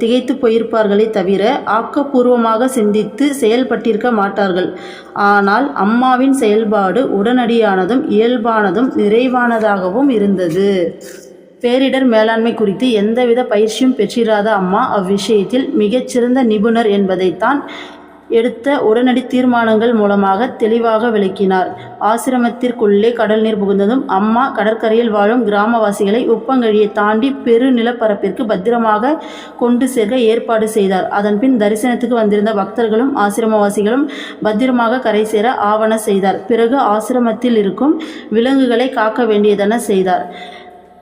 திகைத்து போயிருப்பார்களே தவிர ஆக்கப்பூர்வமாக சிந்தித்து செயல்பட்டிருக்க மாட்டார்கள். ஆனால் அம்மாவின் செயல்பாடு உடனடியானதும் இயல்பானதும் நிறைவானதாகவும் இருந்தது. பேரிடர் மேலாண்மை குறித்து எந்தவித பயிற்சியும் பெற்றிராத அம்மா அவ்விஷயத்தில் மிகச்சிறந்த நிபுணர் என்பதைத்தான் எடுத்த உடனடி தீர்மானங்கள் மூலமாக தெளிவாக விளக்கினார். ஆசிரமத்திற்குள்ளே கடல் நீர் புகுந்ததும் அம்மா கடற்கரையில் வாழும் கிராமவாசிகளை உப்பங்கழியை தாண்டி பெரு நிலப்பரப்பிற்கு பத்திரமாக கொண்டு சேர்க்க ஏற்பாடு செய்தார். அதன்பின் தரிசனத்துக்கு வந்திருந்த பக்தர்களும் ஆசிரமவாசிகளும் பத்திரமாக கரை சேர ஆவண செய்தார். பிறகு ஆசிரமத்தில் இருக்கும் விலங்குகளை காக்க வேண்டியதென செய்தார்.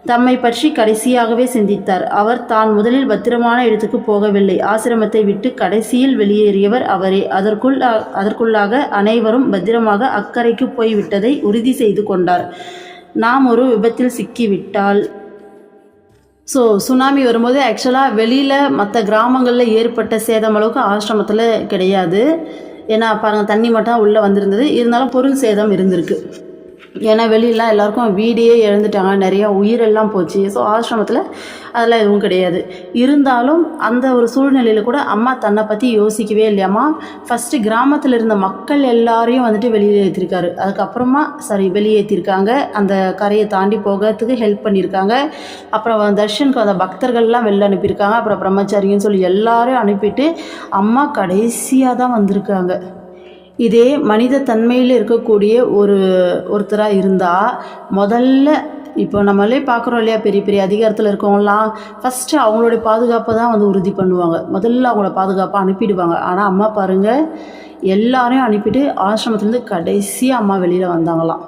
தம்மை பற்றி கடைசியாகவே சிந்தித்தார். அவர் தான் முதலில் பத்திரமான இடத்துக்கு போகவில்லை. ஆசிரமத்தை விட்டு கடைசியில் வெளியேறியவர் அவரே. அதற்குள்ளாக அனைவரும் பத்திரமாக அக்கறைக்கு போய்விட்டதை உறுதி செய்து கொண்டார். நாம் ஒரு விபத்தில் சிக்கிவிட்டால் சுனாமி வரும்போது ஆக்சுவலாக வெளியில் மற்ற கிராமங்களில் ஏற்பட்ட சேதம் அளவுக்கு ஆசிரமத்தில் கிடையாது. ஏன்னா பாருங்கள், தண்ணி மட்டும் உள்ளே வந்திருந்தது. இருந்தாலும் பொருள் சேதம் இருந்திருக்கு. ஏன்னா வெளியெல்லாம் எல்லாருக்கும் வீடே இழந்துட்டாங்க, நிறையா உயிரெல்லாம் போச்சு. ஸோ ஆசிரமத்தில் அதெல்லாம் எதுவும் கிடையாது. இருந்தாலும் அந்த ஒரு சூழ்நிலையில் கூட அம்மா தன்னை பற்றி யோசிக்கவே இல்லையாம்மா. ஃபஸ்ட்டு கிராமத்தில் இருந்த மக்கள் எல்லாரையும் வந்துட்டு வெளியேற்றிருக்காரு. அதுக்கப்புறமா வெளியேற்றிருக்காங்க, அந்த கரையை தாண்டி போகிறதுக்கு ஹெல்ப் பண்ணியிருக்காங்க. அப்புறம் தர்ஷனுக்கு அந்த பக்தர்கள்லாம் வெளில அனுப்பியிருக்காங்க. அப்புறம் பிரம்மச்சாரின்னு சொல்லி எல்லாரையும் அனுப்பிட்டு அம்மா கடைசியாக தான் வந்திருக்காங்க. இதே மனித தன்மையில் இருக்கக்கூடிய ஒருத்தராக இருந்தால் முதல்ல இப்போ நம்மளே பார்க்குறோம் இல்லையா, பெரிய பெரிய அதிகாரத்தில் இருக்கவங்களாம் ஃபஸ்ட்டு அவங்களுடைய பாதுகாப்பை தான் உறுதி பண்ணுவாங்க. முதல்ல அவங்களோட பாதுகாப்பாக அனுப்பிடுவாங்க. ஆனால் அம்மா பாருங்கள், எல்லாரையும் அனுப்பிட்டு ஆசிரமத்துலேருந்து கடைசியாக அம்மா வெளியில் வந்தாங்களாம்.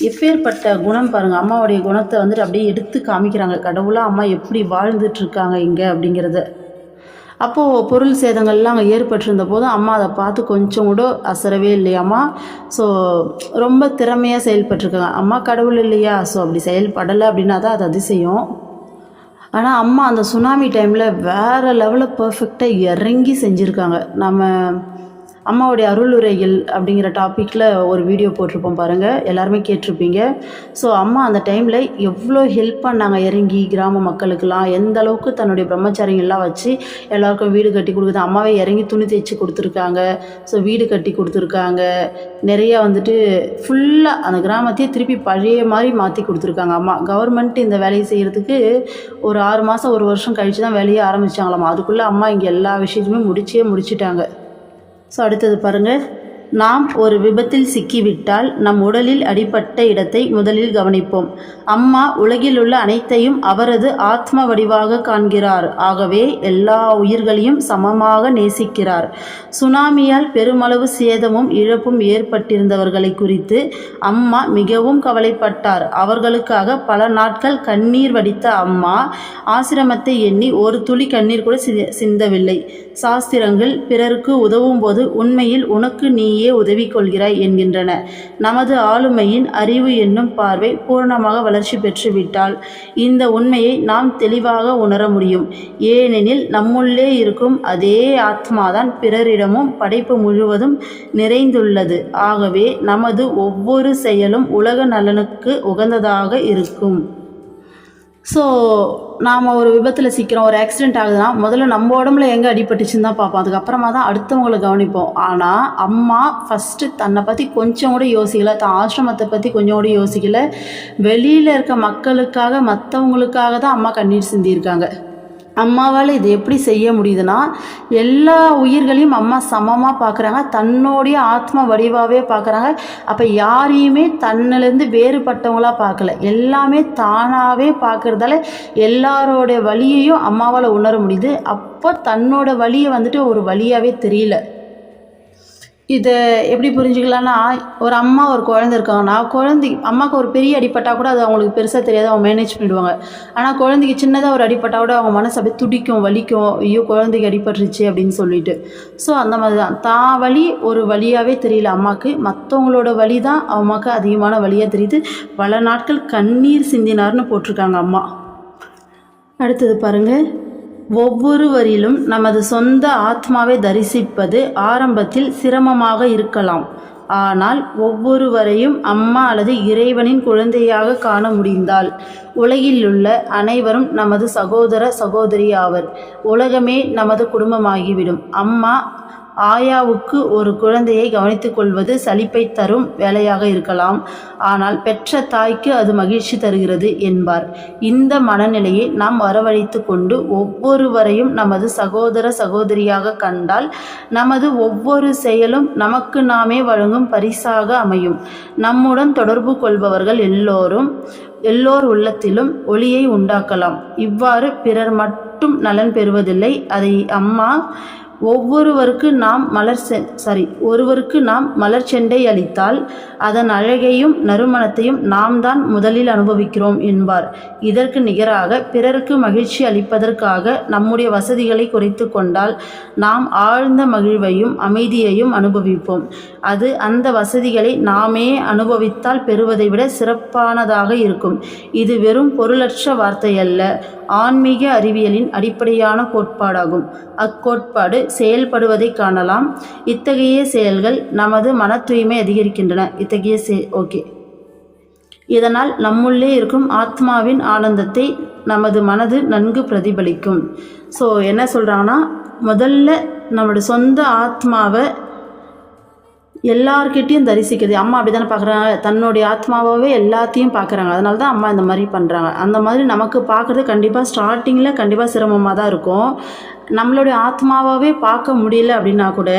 எப்பேற்பட்ட குணம் பாருங்கள். அம்மாவுடைய குணத்தை அப்படியே எடுத்து காமிக்கிறாங்க. கடவுளாக அம்மா எப்படி வாழ்ந்துட்டுருக்காங்க இங்கே அப்படிங்கிறத. அப்போது பொருள் சேதங்கள்லாம் அங்கே ஏற்பட்டிருந்த போது அம்மா அதை பார்த்து கொஞ்சம் கூட அசரவே இல்லையாம்மா. ஸோ ரொம்ப திறமையாக செயல்பட்டுருக்காங்க. அம்மா கடவுள் இல்லையா, ஸோ அப்படி செயல்படலை அப்படின்னா தான் அது அதிசயம். ஆனால் அம்மா அந்த சுனாமி டைமில் வேறு லெவலில் பர்ஃபெக்டாக இறங்கி செஞ்சுருக்காங்க. நம்ம அம்மாவுடைய அருளுரைகள் அப்படிங்கிற டாப்பிக்கில் ஒரு வீடியோ போட்டிருப்போம் பாருங்கள், எல்லாருமே கேட்டிருப்பீங்க. ஸோ அம்மா அந்த டைமில் எவ்வளோ ஹெல்ப் பண்ணாங்க இறங்கி கிராம மக்களுக்கெல்லாம். எந்த அளவுக்கு தன்னுடைய பிரம்மச்சாரிங்கள்லாம் வச்சு எல்லாருக்கும் வீடு கட்டி கொடுக்குது. அம்மாவே இறங்கி துணி தைச்சி கொடுத்துருக்காங்க. ஸோ வீடு கட்டி கொடுத்துருக்காங்க. நிறையா ஃபுல்லாக அந்த கிராமத்தையே திருப்பி பழைய மாதிரி மாற்றி கொடுத்துருக்காங்க அம்மா. கவர்மெண்ட் இந்த வேலையை செய்கிறதுக்கு ஒரு 6 மாதம் 1 வருஷம் கழித்து தான் வேலையே ஆரம்பித்தாங்களாம்மா. அதுக்குள்ளே அம்மா இங்கே எல்லா விஷயத்தையுமே முடிச்சிட்டாங்க. ஸோ அடுத்தது பாருங்கள். நாம் ஒரு விபத்தில் சிக்கிவிட்டால் நம் உடலில் அடிபட்ட இடத்தை முதலில் கவனிப்போம். அம்மா உலகில் உள்ள அனைத்தையும் அவரது ஆத்ம வடிவாக காண்கிறார். ஆகவே எல்லா உயிர்களையும் சமமாக நேசிக்கிறார். சுனாமியால் பெருமளவு சேதமும் இழப்பும் ஏற்பட்டிருந்தவர்களை குறித்து அம்மா மிகவும் கவலைப்பட்டார். அவர்களுக்காக பல நாட்கள் கண்ணீர் வடித்த அம்மா ஆசிரமத்தை எண்ணி ஒரு துளி கண்ணீர் கூட சிந்தவில்லை. சாஸ்திரங்கள் பிறருக்கு உதவும் போது உண்மையில் உனக்கு நீயே உதவி கொள்கிறாய் என்கின்றன. நமது ஆளுமையின் அறிவு என்னும் பார்வை பூரணமாக வளர்ச்சி பெற்றுவிட்டால் இந்த உண்மையை நாம் தெளிவாக உணர முடியும். ஏனெனில் நம்முள்ளே இருக்கும் அதே ஆத்மாதான் பிறரிடமும் படைப்பு முழுவதும் நிறைந்துள்ளது. ஆகவே நமது ஒவ்வொரு செயலும் உலக நலனுக்கு உகந்ததாக இருக்கும். ஸோ நாம் ஒரு விபத்தில் சிக்கிறோம், ஒரு ஆக்சிடெண்ட் ஆகுதுன்னா முதல்ல நம்ம உடம்புல எங்கே அடிபட்டுச்சுன்னு தான் பார்ப்போம். அதுக்கப்புறமா தான் அடுத்தவங்களை கவனிப்போம். ஆனால் அம்மா ஃபஸ்ட்டு தன்னை பற்றி கொஞ்சம் கூட யோசிக்கலை, தான் ஆசிரமத்தை பற்றி கொஞ்சம் கூட யோசிக்கலை. வெளியில் இருக்க மக்களுக்காக மற்றவங்களுக்காக தான் அம்மா கண்ணீர் சிந்தியிருக்காங்க. அம்மாவால் இது எப்படி செய்ய முடியுதுன்னா, எல்லா உயிர்களையும் அம்மா சமமாக பார்க்குறாங்க, தன்னுடைய ஆத்ம வடிவாகவே பார்க்குறாங்க. அப்போ யாரையுமே தன்னிலேருந்து வேறுபட்டவங்களாக பார்க்கல, எல்லாமே தானாகவே பார்க்குறதால எல்லாரோடைய வலியையும் அம்மாவால் உணர முடியுது. அப்போ தன்னோட வலியை வந்துட்டு ஒரு வலியாகவே தெரியல. இதை எப்படி புரிஞ்சுக்கலான்னா, ஒரு அம்மா ஒரு குழந்தை இருக்காங்கன்னா, அம்மாவுக்கு ஒரு பெரிய அடிப்பட்டால் கூட அது அவங்களுக்கு பெருசாக தெரியாது, அவங்க மேனேஜ் பண்ணிடுவாங்க. ஆனால் குழந்தைக்கு சின்னதாக ஒரு அடிப்பட்டால் கூட அவங்க மனசு அப்படியே துடிக்கும், வலிக்கும், ஐயோ குழந்தைக்கு அடிபட்டுருச்சு அப்படின்னு சொல்லிட்டு. ஸோ அந்த மாதிரி தான் தான் வலி ஒரு வலியாகவே தெரியல அம்மாவுக்கு, மற்றவங்களோட வலி தான் அம்மாவுக்கு அதிகமான வலியாக தெரியுது. பல நாட்கள் கண்ணீர் சிந்தினார்னு போட்டிருக்காங்க அம்மா. அடுத்தது பாருங்கள், ஒவ்வொருவரிலும் நமது சொந்த ஆத்மாவை தரிசிப்பது ஆரம்பத்தில் சிரமமாக இருக்கலாம். ஆனால் ஒவ்வொருவரையும் அம்மா அல்லது இறைவனின் குழந்தையாக காண முடிந்தால் உலகிலுள்ள அனைவரும் நமது சகோதர சகோதரி ஆவர். உலகமே நமது குடும்பமாகிவிடும். அம்மா ஆயாவுக்கு ஒரு குழந்தையை கவனித்துக் கொள்வது சலிப்பை தரும் வேலையாக இருக்கலாம், ஆனால் பெற்ற தாய்க்கு அது மகிழ்ச்சி தருகிறது என்பார். இந்த மனநிலையை நாம் வரவழைத்து கொண்டு ஒவ்வொருவரையும் நமது சகோதர சகோதரியாக கண்டால் நமது ஒவ்வொரு செயலும் நமக்கு நாமே வழங்கும் பரிசாக அமையும். நம்முடன் தொடர்பு கொள்பவர்கள் எல்லோர் உள்ளத்திலும் ஒளியை உண்டாக்கலாம். இவ்வாறு பிறர் மட்டும் நலன் பெறுவதில்லை. அதை அம்மா ஒருவருக்கு நாம் மலர் செண்டை அளித்தால் அதன் அழகையும் நறுமணத்தையும் நாம் தான் முதலில் அனுபவிக்கிறோம் என்பார். இதற்கு நிகராக பிறருக்கு மகிழ்ச்சி அளிப்பதற்காக நம்முடைய வசதிகளை குறைத்து கொண்டால் நாம் ஆழ்ந்த மகிழ்வையும் அமைதியையும் அனுபவிப்போம். அது அந்த வசதிகளை நாமே அனுபவித்தால் பெறுவதை விட சிறப்பானதாக இருக்கும். இது வெறும் பொருளற்ற வார்த்தை அல்ல, ஆன்மீக அறிவியலின் அடிப்படையான கோட்பாடாகும். அக்கோட்பாடு செயல்படுவதை காணலாம். இத்தகைய செயல்கள் நமது மன தூய்மை அதிகரிக்கின்றன. இதனால் நம்முள்ளே இருக்கும் ஆத்மாவின் ஆனந்தத்தை நமது மனது நன்கு பிரதிபலிக்கும். ஸோ என்ன சொல்கிறாங்கன்னா, முதல்ல நம்மளுடைய சொந்த ஆத்மாவை எல்லார்கிட்டையும் தரிசிக்கிறது. அம்மா அப்படி தானே பார்க்குறாங்க, தன்னுடைய ஆத்மாவே எல்லாத்தையும் பார்க்குறாங்க. அதனால தான் அம்மா இந்த மாதிரி பண்ணுறாங்க. அந்த மாதிரி நமக்கு பார்க்குறது கண்டிப்பாக ஸ்டார்டிங்கில் கண்டிப்பாக சிரமமாக தான் இருக்கும். நம்மளுடைய ஆத்மாவே பார்க்க முடியல அப்படின்னா கூட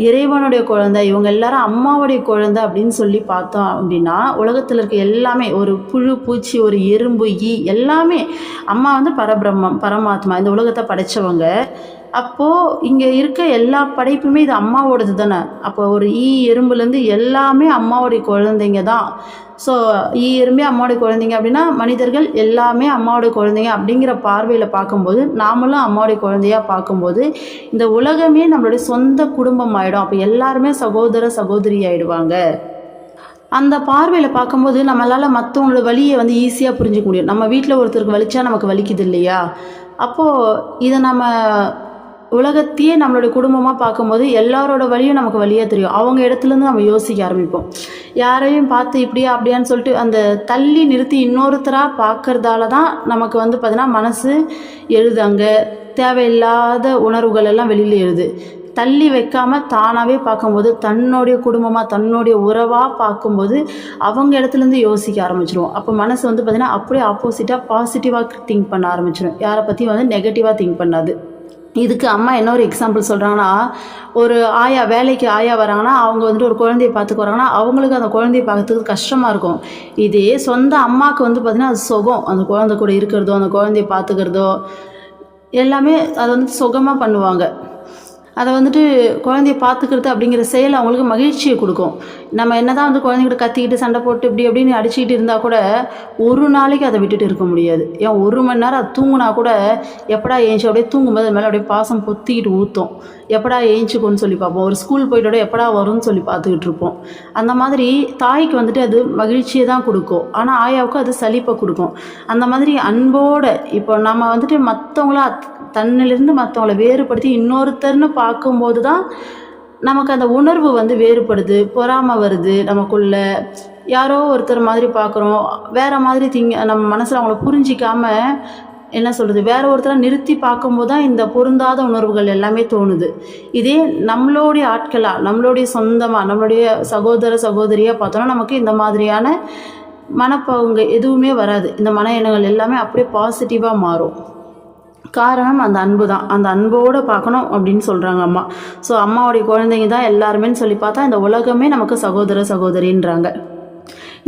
இறைவனுடைய குழந்தை, இவங்க எல்லாரும் அம்மாவுடைய குழந்தை அப்படின்னு சொல்லி பார்த்தோம் அப்படின்னா உலகத்தில் இருக்க எல்லாமே, ஒரு புழு பூச்சி, ஒரு எறும்பு, ஈ, எல்லாமே அம்மா பரபிரம்மம், பரமாத்மா, இந்த உலகத்தை படைத்தவங்க. அப்போது இங்கே இருக்க எல்லா படைப்புமே இது அம்மாவோடது தானே. அப்போ ஒரு ஈ எறும்புலேருந்து எல்லாமே அம்மாவுடைய குழந்தைங்க தான். ஸோ ஈ எறும்பே அம்மாவுடைய குழந்தைங்க அப்படின்னா மனிதர்கள் எல்லாமே அம்மாவுடைய குழந்தைங்க அப்படிங்கிற பார்வையில் பார்க்கும்போது, நாமளும் அம்மாவுடைய குழந்தையாக பார்க்கும்போது இந்த உலகமே நம்மளுடைய சொந்த குடும்பம் ஆகிடும். அப்போ எல்லாருமே சகோதர சகோதரி ஆகிடுவாங்க. அந்த பார்வையில் பார்க்கும்போது நம்மளால் மற்றவங்களோட வலியை ஈஸியாக புரிஞ்சிக்க முடியும். நம்ம வீட்டில் ஒருத்தருக்கு வலிச்சா நமக்கு வலிக்குது இல்லையா? அப்போது இதை நம்ம உலகத்தையே நம்மளுடைய குடும்பமாக பார்க்கும்போது எல்லாரோட வழியும் நமக்கு வழியாக தெரியும். அவங்க இடத்துலேருந்து நம்ம யோசிக்க ஆரம்பிப்போம். யாரையும் பார்த்து இப்படியா அப்படியான்னு சொல்லிட்டு அந்த தள்ளி நிறுத்தி இன்னொருத்தராக பார்க்கறதால தான் நமக்கு பார்த்தீங்கன்னா மனசு எழுது. அங்கே தேவையில்லாத உணர்வுகள் எல்லாம் வெளியில் எழுது. தள்ளி வைக்காமல் தானாகவே பார்க்கும்போது, தன்னுடைய குடும்பமாக தன்னுடைய உறவாக பார்க்கும்போது அவங்க இடத்துலேருந்து யோசிக்க ஆரம்பிச்சிடும். அப்போ மனசு பார்த்திங்கன்னா அப்படியே ஆப்போசிட்டாக பாசிட்டிவாக திங்க் பண்ண ஆரம்பிச்சிடும். யாரை பற்றி நெகட்டிவாக திங்க் பண்ணாது. இதுக்கு அம்மா என்ன ஒரு எக்ஸாம்பிள் சொல்கிறாங்கன்னா, ஒரு ஆயா வேலைக்கு ஆயா வராங்கன்னா அவங்க ஒரு குழந்தைய பார்த்துக்கு வராங்கன்னா அவங்களுக்கு அந்த குழந்தைய பார்க்கறதுக்கு கஷ்டமாக இருக்கும். இதே சொந்த அம்மாவுக்கு பார்த்திங்கன்னா அது சுகம். அந்த குழந்தை கூட இருக்கிறதோ, அந்த குழந்தைய பார்த்துக்கிறதோ எல்லாமே அது சுகமாக பண்ணுவாங்க. அதை குழந்தைய பார்த்துக்கிறது அப்படிங்கிற செயல் அவங்களுக்கு மகிழ்ச்சியை கொடுக்கும். நம்ம என்ன தான் குழந்தைகிட்ட கத்திக்கிட்டு சண்டை போட்டு இப்படி அப்படின்னு அடிச்சுக்கிட்டு இருந்தால் கூட ஒரு நாளைக்கு அதை விட்டுட்டு இருக்க முடியாது. ஏன் 1 மணி நேரம் அது தூங்குனா கூட எப்படா ஏஞ்சி அப்படியே தூங்கும்போது அது மேலே அப்படியே பாசம் பொத்திக்கிட்டு ஊற்றும். எப்படா ஏஞ்சிக்கோன்னு சொல்லி பார்ப்போம். ஒரு ஸ்கூல் போய்ட்டோட எப்படா வரும்னு சொல்லி பார்த்துக்கிட்டு இருப்போம். அந்த மாதிரி தாய்க்கு அது மகிழ்ச்சியை தான் கொடுக்கும், ஆனால் ஆயாவுக்கு அது சலிப்பை கொடுக்கும். அந்த மாதிரி அன்போடு இப்போ நம்ம மற்றவங்கள தன்னிலிருந்து மற்றவங்கள வேறுபடுத்தி இன்னொருத்தர்னு பார்க்கும்போது தான் நமக்கு அந்த உணர்வு வேறுபடுது, பொறாமை வருது. நமக்குள்ள யாரோ ஒருத்தர் மாதிரி பார்க்குறோம், வேறு மாதிரி நம்ம மனசில் அவங்கள புரிஞ்சிக்காமல் என்ன சொல்கிறது, வேறு ஒருத்தரை நிறுத்தி பார்க்கும்போது தான் இந்த பொருந்தாத உணர்வுகள் எல்லாமே தோணுது. இதே நம்மளுடைய ஆட்களாக, நம்மளுடைய சொந்தமாக, நம்மளுடைய சகோதர சகோதரியாக பார்த்தோன்னா நமக்கு இந்த மாதிரியான மனப்பவங்க எதுவுமே வராது. இந்த மன எண்ணங்கள் எல்லாமே அப்படியே பாசிட்டிவாக மாறும். காரணம் அந்த அன்பு தான். அந்த அன்போடு பார்க்கணும் அப்படின்னு சொல்கிறாங்க அம்மா. ஸோ அம்மாவுடைய குழந்தைங்க தான் எல்லாருமேன்னு சொல்லி பார்த்தா இந்த உலகமே நமக்கு சகோதர சகோதரின்றாங்க.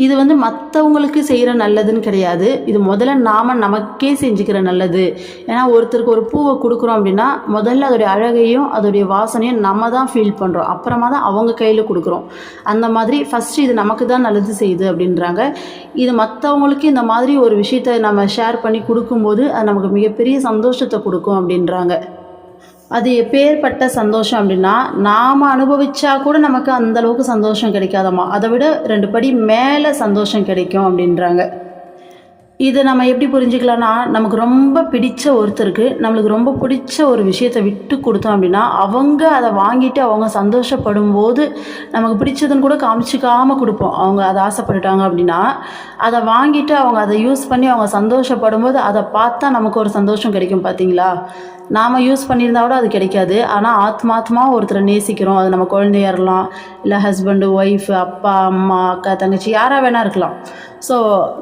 இது வந்து மற்றவங்களுக்கு செய்கிற நல்லதுன்னு கிடையாது. இது முதல்ல நாம் நமக்கே செஞ்சுக்கிற நல்லது. ஏன்னா ஒருத்தருக்கு ஒரு பூவை கொடுக்குறோம் அப்படின்னா முதல்ல அதோடைய அழகையும் அதோடைய வாசனையும் நம்ம தான் ஃபீல் பண்ணுறோம். அப்புறமா தான் அவங்க கையில் கொடுக்குறோம். அந்த மாதிரி ஃபஸ்ட்டு இது நமக்கு தான் நல்லது செய்யுது அப்படின்றாங்க. இது மற்றவங்களுக்கு இந்த மாதிரி ஒரு விஷயத்தை நம்ம ஷேர் பண்ணி கொடுக்கும்போது அது நமக்கு மிகப்பெரிய சந்தோஷத்தை கொடுக்கும் அப்படின்றாங்க. அது எப்பேற்பட்ட சந்தோஷம் அப்படின்னா, நாம் அனுபவிச்சா கூட நமக்கு அந்தளவுக்கு சந்தோஷம் கிடைக்காதம்மா. அதை விட 2 படி மேலே சந்தோஷம் கிடைக்கும் அப்படின்றாங்க. இதை நம்ம எப்படி புரிஞ்சுக்கலாம்னா, நமக்கு ரொம்ப பிடிச்ச ஒருத்தருக்கு நம்மளுக்கு ரொம்ப பிடிச்ச ஒரு விஷயத்தை விட்டு கொடுத்தோம் அப்படின்னா, அவங்க அதை வாங்கிட்டு அவங்க சந்தோஷப்படும்போது நமக்கு பிடிச்சதுன்னு கூட காமிச்சிக்காமல் கொடுப்போம். அவங்க அதை ஆசைப்பட்டுட்டாங்க அப்படின்னா, அதை வாங்கிட்டு அவங்க அதை யூஸ் பண்ணி அவங்க சந்தோஷப்படும்போது அதை பார்த்தா நமக்கு ஒரு சந்தோஷம் கிடைக்கும் பார்த்தீங்களா? நாம் யூஸ் பண்ணியிருந்தா கூட அது கிடைக்காது. ஆனால் ஆத்மாத்மாக ஒருத்தரை நேசிக்கிறோம். அது நம்ம குழந்தையா இருக்கலாம், இல்லை ஹஸ்பண்டு, ஒய்ஃபு, அப்பா, அம்மா, அக்கா, தங்கச்சி யாராக வேணா இருக்கலாம். ஸோ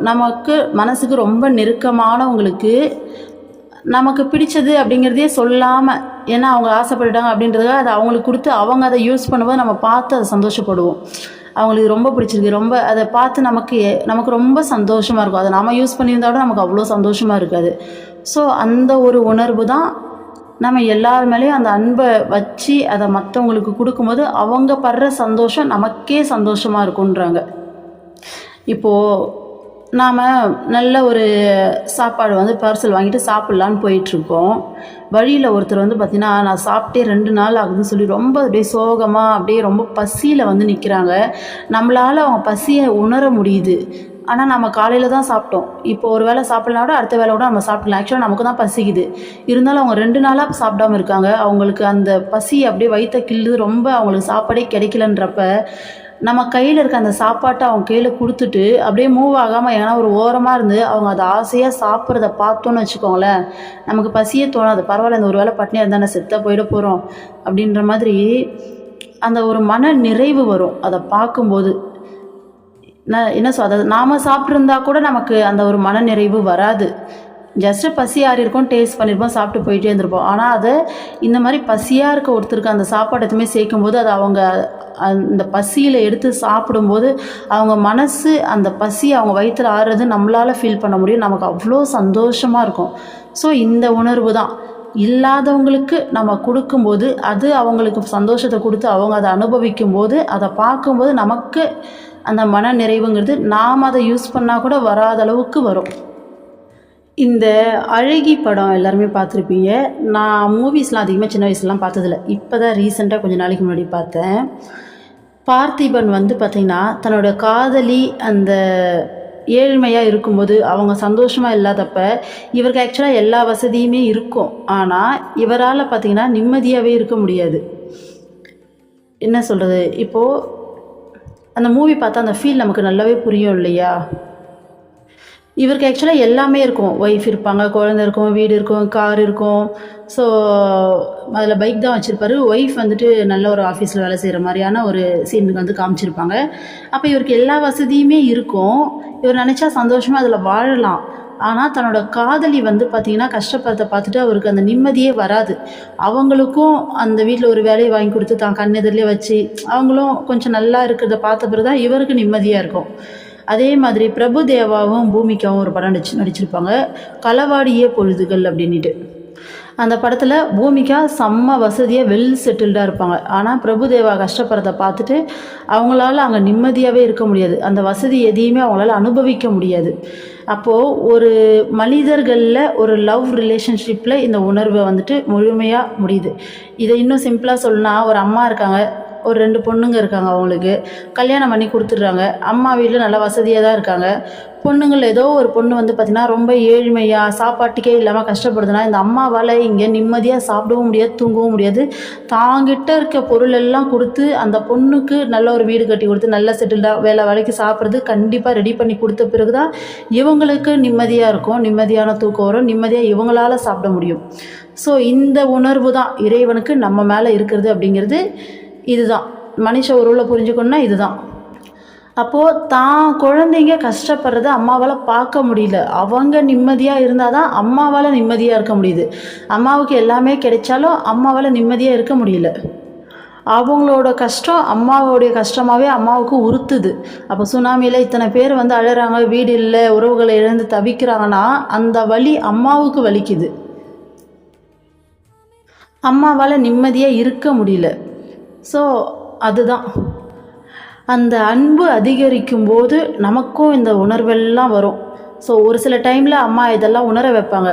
நமக்கு மனசுக்கு ரொம்ப நெருக்கமானவங்களுக்கு நமக்கு பிடிச்சது அப்படிங்கிறதே சொல்லாமல், ஏன்னா அவங்க ஆசைப்பட்டுட்டாங்க அப்படின்றதுக்காக அதை அவங்களுக்கு கொடுத்து அவங்க அதை யூஸ் பண்ணும்போது நம்ம பார்த்து அதை சந்தோஷப்படுவோம். அவங்களுக்கு ரொம்ப பிடிச்சிருக்கு, ரொம்ப அதை பார்த்து நமக்கு ரொம்ப சந்தோஷமாக இருக்கும். அதை நாம் யூஸ் பண்ணியிருந்தா கூட நமக்கு அவ்வளோ சந்தோஷமாக இருக்காது. ஸோ அந்த ஒரு உணர்வு தான் நம்ம எல்லார் மேலேயும் அந்த அன்பை வச்சு அதை மற்றவங்களுக்கு கொடுக்கும்போது அவங்க படுற சந்தோஷம் நமக்கே சந்தோஷமாக இருக்குன்றாங்க. இப்போது நாம் நல்ல ஒரு சாப்பாடு வந்து பார்சல் வாங்கிட்டு சாப்பிட்லான்னு போயிட்டுருக்கோம். வழியில் ஒருத்தர் வந்து பார்த்திங்கன்னா, நான் சாப்பிட்டே 2 நாள் ஆகுதுன்னு சொல்லி ரொம்ப அப்படியே சோகமாக அப்படியே ரொம்ப பசியில் வந்து நிற்கிறாங்க. நம்மளால் அவங்க பசியை உணர முடியுது. ஆனால் நம்ம காலையில் தான் சாப்பிட்டோம். இப்போ ஒரு வேளை சாப்பிட்லாம் கூட அடுத்த வேளை கூட நம்ம சாப்பிட்லாம். ஆக்சுவலாக நமக்கு தான் பசிக்குது. இருந்தாலும் அவங்க 2 நாளாக சாப்பிடாமல் இருக்காங்க. அவங்களுக்கு அந்த பசி அப்படியே வயிற்ற கிள்ளுது. ரொம்ப அவங்களுக்கு சாப்பாடே கிடைக்கலன்றப்ப நம்ம கையில் இருக்க அந்த சாப்பாட்டை அவங்க கையில் கொடுத்துட்டு அப்படியே மூவ் ஆகாமல் ஏன்னா ஒரு ஓரமாக இருந்து அவங்க அதை ஆசையாக சாப்பிட்றத பார்த்தோன்னு வச்சுக்கோங்களேன், நமக்கு பசியே தோணாது. பரவாயில்ல, இந்த ஒரு வேளை பட்னியாக இருந்தால் செத்த போயிட போகிறோம் அப்படின்ற மாதிரி அந்த ஒரு மன நிறைவு வரும் அதை பார்க்கும்போது. நான் என்ன அதை நாம் சாப்பிட்ருந்தா கூட நமக்கு அந்த ஒரு மன நிறைவு வராது. ஜஸ்ட்டு பசி ஆறியிருக்கோம், டேஸ்ட் பண்ணியிருப்போம், சாப்பிட்டு போயிட்டே இருந்திருப்போம். ஆனால் அதை இந்த மாதிரி பசியாக இருக்க ஒருத்தருக்கு அந்த சாப்பாடு எதுவுமே சேர்க்கும்போது அது அவங்க அந்த பசியில் எடுத்து சாப்பிடும்போது அவங்க மனசு அந்த பசி அவங்க வயிற்றில் ஆறுறது நம்மளால் ஃபீல் பண்ண முடியும். நமக்கு அவ்வளோ சந்தோஷமாக இருக்கும். ஸோ இந்த உணர்வு தான் இல்லாதவங்களுக்கு நம்ம கொடுக்கும்போது அது அவங்களுக்கு சந்தோஷத்தை கொடுத்து அவங்க அதை அனுபவிக்கும்போது அதை பார்க்கும்போது நமக்கு அந்த மன நிறைவுங்கிறது நாம் அதை யூஸ் பண்ணால் கூட வராத அளவுக்கு வரும். இந்த அழகி படம் எல்லாருமே பார்த்துருப்பீங்க. நான் மூவிஸ்லாம் அதிகமாக சின்ன வயசுலாம் பார்த்ததில்ல. இப்போ தான் ரீசெண்டாக கொஞ்சம் நாளைக்கு முன்னாடி பார்த்தேன். பார்த்திபன் வந்து பார்த்திங்கன்னா தன்னோட காதலி அந்த ஏழ்மையாக இருக்கும்போது அவங்க சந்தோஷமாக இல்லாதப்ப இவருக்கு ஆக்சுவலாக எல்லா வசதியுமே இருக்கும். ஆனால் இவரால் பார்த்திங்கன்னா நிம்மதியாகவே இருக்க முடியாது. என்ன சொல்கிறது, இப்போது அந்த மூவி பார்த்தா அந்த ஃபீல் நமக்கு நல்லாவே புரியும் இல்லையா? இவருக்கு ஆக்சுவலாக எல்லாமே இருக்கும். ஒய்ஃப் இருப்பாங்க, குழந்தை இருக்கும், வீடு இருக்கும், கார் இருக்கும். ஸோ அதில் பைக் தான் வச்சுருப்பாரு. ஒய்ஃப் வந்துட்டு நல்ல ஒரு ஆஃபீஸில் வேலை செய்கிற மாதிரியான ஒரு சீனுக்கு வந்து காமிச்சிருப்பாங்க. அப்போ இவருக்கு எல்லா வசதியுமே இருக்கும். இவர் நினச்சா சந்தோஷமாக அதில் வாழலாம். ஆனால் தன்னோட காதலி வந்து பார்த்திங்கன்னா கஷ்டப்படுறத பார்த்துட்டு அவருக்கு அந்த நிம்மதியே வராது. அவங்களுக்கும் அந்த வீட்டில் ஒரு வேலையை வாங்கி கொடுத்து தான் கண் எதிரிலே வச்சு அவங்களும் கொஞ்சம் நல்லா இருக்கிறத பார்த்த பிறகு தான் இவருக்கு நிம்மதியாக இருக்கும். அதே மாதிரி பிரபுதேவாவும் பூமிகாவும் ஒரு படம் நடிச்சிருப்பாங்க, களவாடியே பொழுதுகள் அப்படின்ட்டு. அந்த படத்தில் பூமிகா செம்ம வசதியாக வெல் செட்டில்டாக இருப்பாங்க. ஆனால் பிரபுதேவா கஷ்டப்படுறத பார்த்துட்டு அவங்களால அங்கே நிம்மதியாகவே இருக்க முடியாது. அந்த வசதி எதையுமே அவங்களால அனுபவிக்க முடியாது. அப்போது ஒரு மனிதர்களில் ஒரு லவ் ரிலேஷன்ஷிப்பில் இந்த உணர்வை வந்துட்டு முழுமையாக முடியுது. இதை இன்னும் சிம்பிளாக சொல்லணும்னா, ஒரு அம்மா இருக்காங்க, ஒரு 2 பொண்ணுங்க இருக்காங்க. அவங்களுக்கு கல்யாணம் பண்ணி கொடுத்துட்றாங்க. அம்மா வீட்டில் நல்லா வசதியாக தான் இருக்காங்க. பொண்ணுங்கள் ஏதோ ஒரு பொண்ணு வந்து பார்த்திங்கன்னா ரொம்ப ஏழ்மையாக சாப்பாட்டுக்கே இல்லாமல் கஷ்டப்படுதுன்னா இந்த அம்மாவால் இங்கே நிம்மதியாக சாப்பிடவும் முடியாது, தூங்கவும் முடியாது. தாங்கிட்ட இருக்க பொருள் எல்லாம் கொடுத்து அந்த பொண்ணுக்கு நல்ல ஒரு வீடு கட்டி கொடுத்து நல்ல செட்டில்டாக வேலைக்கு சாப்பிட்றது கண்டிப்பாக ரெடி பண்ணி கொடுத்த பிறகு தான் இவங்களுக்கு நிம்மதியாக இருக்கும், நிம்மதியான தூக்கம் வரும், நிம்மதியாக இவங்களால் சாப்பிட முடியும். ஸோ இந்த உணர்வு தான் இறைவனுக்கு நம்ம மேலே இருக்கிறது அப்படிங்கிறது இதுதான். மனுஷ உருவில் புரிஞ்சுக்கணுன்னா இதுதான். அப்போது தான் குழந்தைங்க கஷ்டப்படுறத அம்மாவால் பார்க்க முடியல. அவங்க நிம்மதியாக இருந்தால் தான் அம்மாவால் நிம்மதியாக இருக்க முடியுது. அம்மாவுக்கு எல்லாமே கிடைச்சாலும் அம்மாவால் நிம்மதியாக இருக்க முடியல. அவங்களோட கஷ்டம் அம்மாவோடைய கஷ்டமாகவே அம்மாவுக்கு உறுத்துது. அப்போ சுனாமியில் இத்தனை பேர் வந்து அழுறாங்க, வீடு இல்லை, உறவுகளை இழந்து தவிக்கிறாங்கன்னா அந்த வலி அம்மாவுக்கு வலிக்குது. அம்மாவால் நிம்மதியாக இருக்க முடியல. ஸோ அதுதான் அந்த அன்பு அதிகரிக்கும் போது நமக்கும் இந்த உணர்வெல்லாம் வரும். ஸோ ஒரு சில டைமில் அம்மா இதெல்லாம் உணர வைப்பாங்க.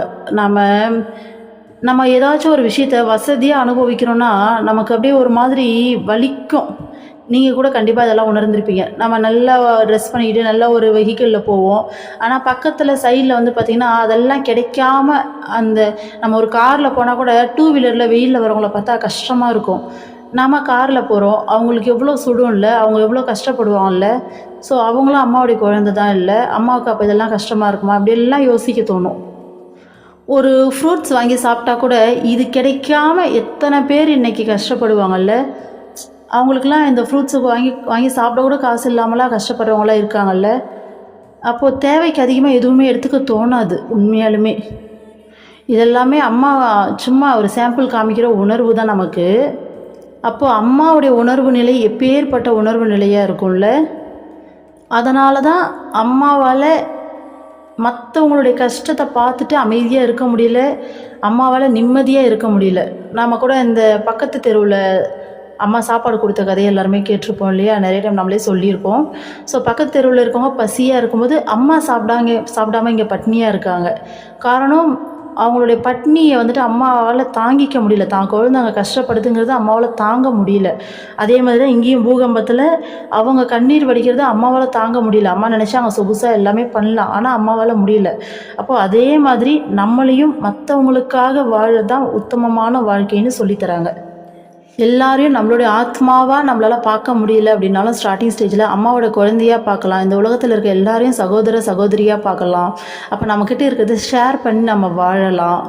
நம்ம ஏதாச்சும் ஒரு விஷயத்த வசதியாக அனுபவிக்கிறோன்னா நமக்கு அப்படியே ஒரு மாதிரி வலிக்கும். நீங்கள் கூட கண்டிப்பாக இதெல்லாம் உணர்ந்திருப்பீங்க. நம்ம நல்லா ட்ரெஸ் பண்ணிக்கிட்டு நல்ல ஒரு வெஹிக்கிளில் போவோம். ஆனால் பக்கத்தில் சைடில் வந்து பார்த்திங்கன்னா அதெல்லாம் கிடைக்காம நம்ம ஒரு காரில் போனால் கூட டூ வீலரில் வெயிலில் வரவங்கள பார்த்தா கஷ்டமாக இருக்கும். நம்ம காரில் போகிறோம், அவங்களுக்கு எவ்வளோ சுடும் இல்லை, அவங்க எவ்வளோ கஷ்டப்படுவாங்கல்ல. ஸோ அவங்களும் அம்மாவுடைய குழந்தை தான் இல்லை, அம்மாவுக்கு அப்போ இதெல்லாம் கஷ்டமாக இருக்குமா அப்படியெல்லாம் யோசிக்க தோணும். ஒரு ஃப்ரூட்ஸ் வாங்கி சாப்பிட்டா கூட இது கிடைக்காம எத்தனை பேர் இன்றைக்கி கஷ்டப்படுவாங்கல்ல. அவங்களுக்கெல்லாம் இந்த ஃப்ரூட்ஸுக்கு வாங்கி சாப்பிட கூட காசு இல்லாமலாம் கஷ்டப்படுறவங்களாம் இருக்காங்கல்ல. அப்போது தேவைக்கு அதிகமாக எதுவுமே எடுத்துக்க தோணாது உண்மையாலுமே. இதெல்லாமே அம்மா சும்மா ஒரு சாம்பிள் காமிக்கிற உணர்வு தான் நமக்கு. அப்போது அம்மாவுடைய உணர்வு நிலை எப்பேற்பட்ட உணர்வு நிலையாக இருக்கும்ல. அதனால தான் அம்மாவால் மற்றவங்களுடைய கஷ்டத்தை பார்த்துட்டு அமைதியாக இருக்க முடியல, அம்மாவால் நிம்மதியாக இருக்க முடியல. நாம் கூட இந்த பக்கத்து தெருவில் அம்மா சாப்பாடு கொடுத்த கதையை எல்லாருமே கேட்டிருப்போம் இல்லையா, நிறைய டைம் நம்மளே சொல்லியிருப்போம். ஸோ பக்கத்து தெருவில் இருக்கவங்க பசியாக இருக்கும்போது அம்மா சாப்பிடாமல் இங்கே பட்னியாக இருக்காங்க. காரணம் அவங்களுடைய பட்னியை வந்துட்டு அம்மாவால் தாங்கிக்க முடியல. தான் குழந்தைங்க கஷ்டப்படுதுங்கிறது அம்மாவால் தாங்க முடியல. அதே மாதிரி தான் இங்கேயும் பூகம்பத்தில் அவங்க கண்ணீர் வடிக்கிறது அம்மாவால் தாங்க முடியல. அம்மா நினச்சா அவங்க சொகுசாக எல்லாமே பண்ணலாம், ஆனால் அம்மாவால் முடியல. அப்போது அதே மாதிரி நம்மளையும் மற்றவங்களுக்காக வாழ தான் உத்தமமான வாழ்க்கைன்னு சொல்லித்தராங்க. எல்லாரையும் நம்மளுடைய ஆத்மாவாக நம்மளால் பார்க்க முடியல அப்படின்னாலும் ஸ்டார்டிங் ஸ்டேஜில் அம்மாவோட குழந்தையாக பார்க்கலாம். இந்த உலகத்தில் இருக்க எல்லாரையும் சகோதரியாக பார்க்கலாம். அப்போ நம்மக்கிட்ட இருக்கிறது ஷேர் பண்ணி நம்ம வாழலாம்.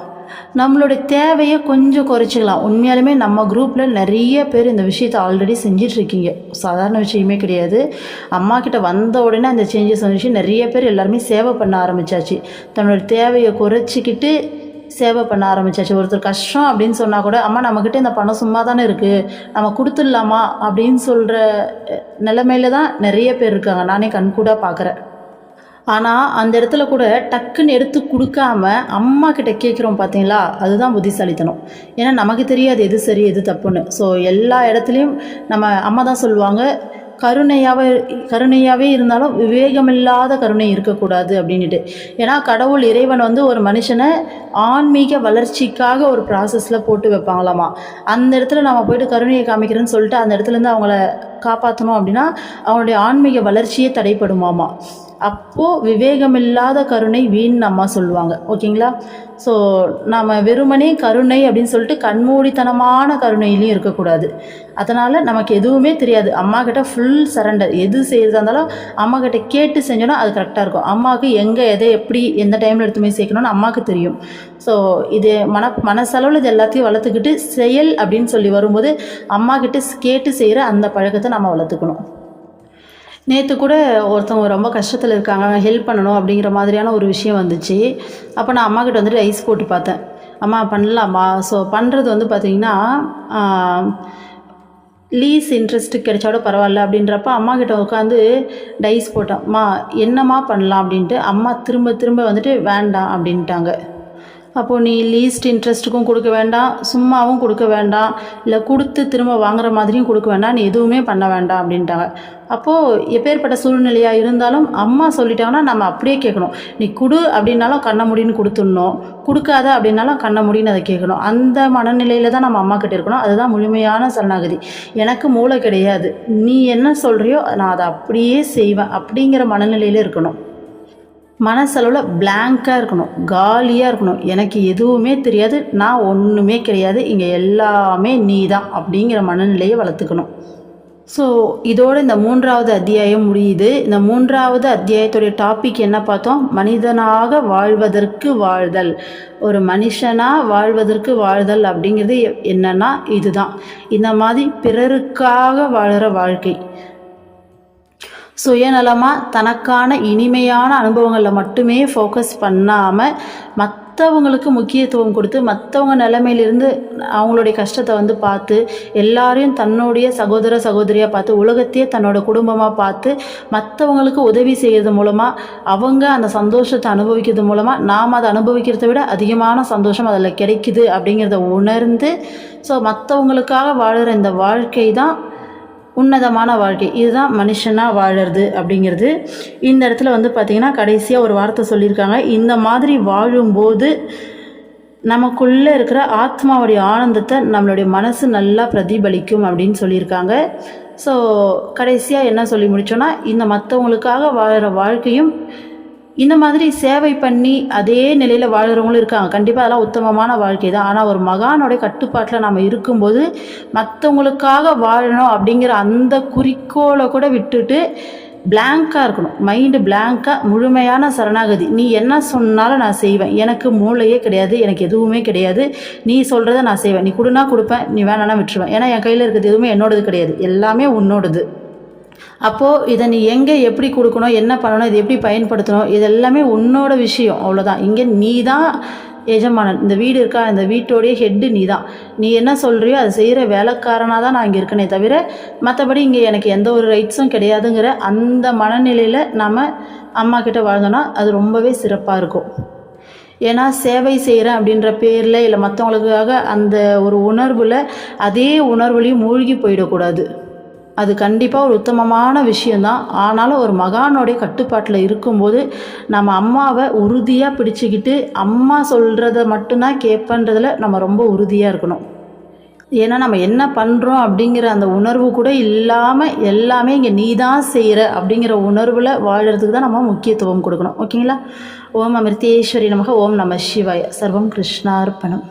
நம்மளுடைய தேவையை கொஞ்சம் குறைச்சிக்கலாம். உண்மையாலுமே நம்ம குரூப்பில் நிறைய பேர் இந்த விஷயத்தை ஆல்ரெடி செஞ்சிட்ருக்கீங்க. சாதாரண விஷயமே கிடையாது. அம்மா கிட்ட வந்த உடனே அந்த சேஞ்சஸ் வந்துச்சு. நிறைய பேர் எல்லாருமே சேவை பண்ண ஆரம்பித்தாச்சு. தன்னோட தேவையை குறைச்சிக்கிட்டு சேவை பண்ண ஆரம்பித்தாச்சு. ஒருத்தர் கஷ்டம் அப்படின்னு சொன்னால் கூட அம்மா நம்மக்கிட்ட இந்த பணம் சும்மா தானே இருக்குது, நம்ம கொடுத்துடலாமா அப்படின்னு சொல்கிற நிலைமையில தான் நிறைய பேர் இருக்காங்க. நானே கண்கூடாக பார்க்குறேன். ஆனால் அந்த இடத்துல கூட டக்குன்னு எடுத்து கொடுக்காம அம்மா கிட்ட கேட்குறோம் பார்த்தீங்களா, அதுதான் புத்திசாலித்தனம். ஏன்னா நமக்கு தெரியாது எது சரி எது தப்புன்னு. ஸோ எல்லா இடத்துலையும் நம்ம அம்மா தான் சொல்லுவாங்க, கருணையாகவே இருந்தாலும் விவேகமில்லாத கருணை இருக்கக்கூடாது அப்படின்ட்டு. ஏன்னா கடவுள் இறைவன் வந்து ஒரு மனுஷனை ஆன்மீக வளர்ச்சிக்காக ஒரு ப்ராசஸில் போட்டு வைப்பாங்களாமா. அந்த இடத்துல நம்ம போய்ட்டு கருணையை காமிக்கிறேன்னு சொல்லிட்டு அந்த இடத்துலேருந்து அவங்கள காப்பாற்றணும் அப்படின்னா அவங்களுடைய ஆன்மீக வளர்ச்சியே தடைப்படுமாமா. அப்போது விவேகமில்லாத கருணை வீண் அம்மா சொல்லுவாங்க. ஓகேங்களா? ஸோ நாம் வெறுமனே கருணை அப்படின்னு சொல்லிட்டு கண்மூடித்தனமான கருணையிலையும் இருக்கக்கூடாது. அதனால் நமக்கு எதுவுமே தெரியாது. அம்மா கிட்ட ஃபுல் சரண்டர். எது செய்கிறதா இருந்தாலும் அம்மா கிட்ட கேட்டு செஞ்சோன்னா அது கரெக்டாக இருக்கும். அம்மாவுக்கு எங்கே எதை எப்படி எந்த டைமில் எடுத்துமே சேர்க்கணும்னு அம்மாவுக்கு தெரியும். ஸோ இது மனசளவில் இது எல்லாத்தையும் வளர்த்துக்கிட்டு செயல் அப்படின்னு சொல்லி வரும்போது அம்மா கிட்ட கேட்டு செய்கிற அந்த பழக்கத்தை நம்ம வளர்த்துக்கணும். நேற்று கூட ஒருத்தவங்க ரொம்ப கஷ்டத்தில் இருக்காங்க, ஹெல்ப் பண்ணணும் அப்படிங்கிற மாதிரியான ஒரு விஷயம் வந்துச்சு. அப்போ நான் அம்மாக்கிட்ட வந்துட்டு ஐஸ் போட்டு பார்த்தேன். அம்மா பண்ணலாமா? ஸோ பண்ணுறது வந்து பார்த்திங்கன்னா லீஸ் இன்ட்ரெஸ்ட்டு கிடைச்சாலும் பரவாயில்ல அப்படின்றப்ப அம்மாக்கிட்ட உட்காந்து டைஸ் போட்டேன். அம்மா என்னம்மா பண்ணலாம் அப்படின்ட்டு. அம்மா திரும்ப திரும்ப வந்துட்டு வேண்டாம் அப்படின்ட்டாங்க. அப்போது நீ லீஸ்ட் இன்ட்ரெஸ்ட்டுக்கும் கொடுக்க வேண்டாம், சும்மாவும் கொடுக்க வேண்டாம், இல்லை கொடுத்து திரும்ப வாங்குற மாதிரியும் கொடுக்க வேண்டாம், நீ எதுவுமே பண்ண வேண்டாம் அப்படின்ட்டாங்க. அப்போது எப்பேற்பட்ட சூழ்நிலையாக இருந்தாலும் அம்மா சொல்லிட்டாங்கன்னா நம்ம அப்படியே கேட்கணும். நீ கொடு அப்படின்னாலும் கண்ணை முடின்னு கொடுத்துடணும், கொடுக்காத அப்படின்னாலும் கண்ணை முடின்னு அதை கேட்கணும். அந்த மனநிலையில் தான் நம்ம அம்மா கிட்டே இருக்கணும். அதுதான் முழுமையான சரணாகதி. எனக்கு மூளை கிடையாது, நீ என்ன சொல்கிறியோ நான் அதை அப்படியே செய்வேன் அப்படிங்கிற மனநிலையில் இருக்கணும். மனசளவில் பிளாங்காக இருக்கணும், காலியாக இருக்கணும். எனக்கு எதுவுமே தெரியாது, நான் ஒன்றுமே கிடையாது, இங்கே எல்லாமே நீ தான் அப்படிங்கிற மனநிலையை வளர்த்துக்கணும். ஸோ இதோடு இந்த 3வது அத்தியாயம் முடியுது. இந்த 3வது அத்தியாயத்துடைய டாபிக் என்ன பார்த்தோம்? மனிதனாக வாழ்வதற்கு வாழ்தல். ஒரு மனுஷனாக வாழ்வதற்கு வாழ்தல் அப்படிங்கிறது என்னன்னா இதுதான். இந்த மாதிரி பிறருக்காக வாழ்கிற வாழ்க்கை. சுயநலமாக தனக்கான இனிமையான அனுபவங்களில் மட்டுமே ஃபோக்கஸ் பண்ணாமல் மற்றவங்களுக்கு முக்கியத்துவம் கொடுத்து மற்றவங்க நிலைமையிலிருந்து அவங்களுடைய கஷ்டத்தை பார்த்து எல்லாரையும் தன்னுடைய சகோதர சகோதரியாக பார்த்து உலகத்தையே தன்னோட குடும்பமாக பார்த்து மற்றவங்களுக்கு உதவி செய்கிறது மூலமாக அவங்க அந்த சந்தோஷத்தை அனுபவிக்கிறது மூலமாக நாம் அதை அனுபவிக்கிறத விட அதிகமான சந்தோஷம் அதில் கிடைக்குது அப்படிங்கிறத உணர்ந்து ஸோ மற்றவங்களுக்காக வாழுற இந்த வாழ்க்கை தான் உன்னதமான வாழ்க்கை. இதுதான் மனுஷனாக வாழறது அப்படிங்கிறது. இந்த இடத்துல பார்த்திங்கன்னா கடைசியாக ஒரு வார்த்தை சொல்லியிருக்காங்க. இந்த மாதிரி வாழும்போது நமக்குள்ளே இருக்கிற ஆத்மாவுடைய ஆனந்தத்தை நம்மளுடைய மனசு நல்லா பிரதிபலிக்கும் அப்படின்னு சொல்லியிருக்காங்க. ஸோ கடைசியாக என்ன சொல்லி முடித்தோன்னா, இந்த மற்றவங்களுக்காக வாழுற வாழ்க்கையும் இந்த மாதிரி சேவை பண்ணி அதே நிலையில் வாழுறவங்களும் இருக்காங்க. கண்டிப்பாக அதெல்லாம் உத்தமமான வாழ்க்கை தான். ஆனால் ஒரு மகானோடைய கட்டுப்பாட்டில் நம்ம இருக்கும்போது மற்றவங்களுக்காக வாழணும் அப்படிங்கிற அந்த குறிக்கோளை கூட விட்டுட்டு பிளாங்காக இருக்கணும். மைண்டு பிளாங்காக, முழுமையான சரணாகதி. நீ என்ன சொன்னாலும் நான் செய்வேன், எனக்கு மூளையே கிடையாது, எனக்கு எதுவுமே கிடையாது, நீ சொல்கிறத நான் செய்வேன், நீ கொடுனா கொடுப்பேன், நீ வேணான்னா விட்டுருவேன். ஏன்னா என் கையில் இருக்கிறது எதுவுமே என்னோடது கிடையாது, எல்லாமே உன்னோடது. அப்போது இதை நீ எங்கே எப்படி கொடுக்கணும், என்ன பண்ணணும், இது எப்படி பயன்படுத்தணும், இது எல்லாமே உன்னோட விஷயம். அவ்வளோதான். இங்கே நீ தான் எஜமானன். இந்த வீடு இருக்கா, இந்த வீட்டோடைய ஹெட்டு நீ தான். நீ என்ன சொல்கிறியோ அதை செய்கிற வேலைக்காரனாக தான் நான் இங்கே இருக்கனே தவிர மற்றபடி இங்கே எனக்கு எந்த ஒரு ரைட்ஸும் கிடையாதுங்கிற அந்த மனநிலையில் நம்ம அம்மா கிட்ட வாழ்ந்தோன்னா அது ரொம்பவே சிறப்பாக இருக்கும். ஏன்னா சேவை செய்கிறேன் அப்படின்ற பேரில் இல்லை மற்றவங்களுக்காக அந்த ஒரு உணர்வில் அதே உணர்வுலையும் மூழ்கி போயிடக்கூடாது. அது கண்டிப்பாக ஒரு உத்தமமான விஷயந்தான். ஆனாலும் ஒரு மகானோடைய கட்டுப்பாட்டில் இருக்கும்போது நம்ம அம்மாவை உறுதியாக பிடிச்சிக்கிட்டு அம்மா சொல்கிறத மட்டும்தான் கேட்பன்றதில் நம்ம ரொம்ப உறுதியாக இருக்கணும். ஏன்னா நம்ம என்ன பண்ணுறோம் அப்படிங்கிற அந்த உணர்வு கூட இல்லாமல் எல்லாமே இங்கே நீ தான் செய்கிற அப்படிங்கிற உணர்வில் வாழறதுக்கு தான் நம்ம முக்கியத்துவம் கொடுக்கணும். ஓகேங்களா? ஓம் அமிர்தேஸ்வரி நமக. ஓம் நம சிவாய. சர்வம் கிருஷ்ணார்ப்பணம்.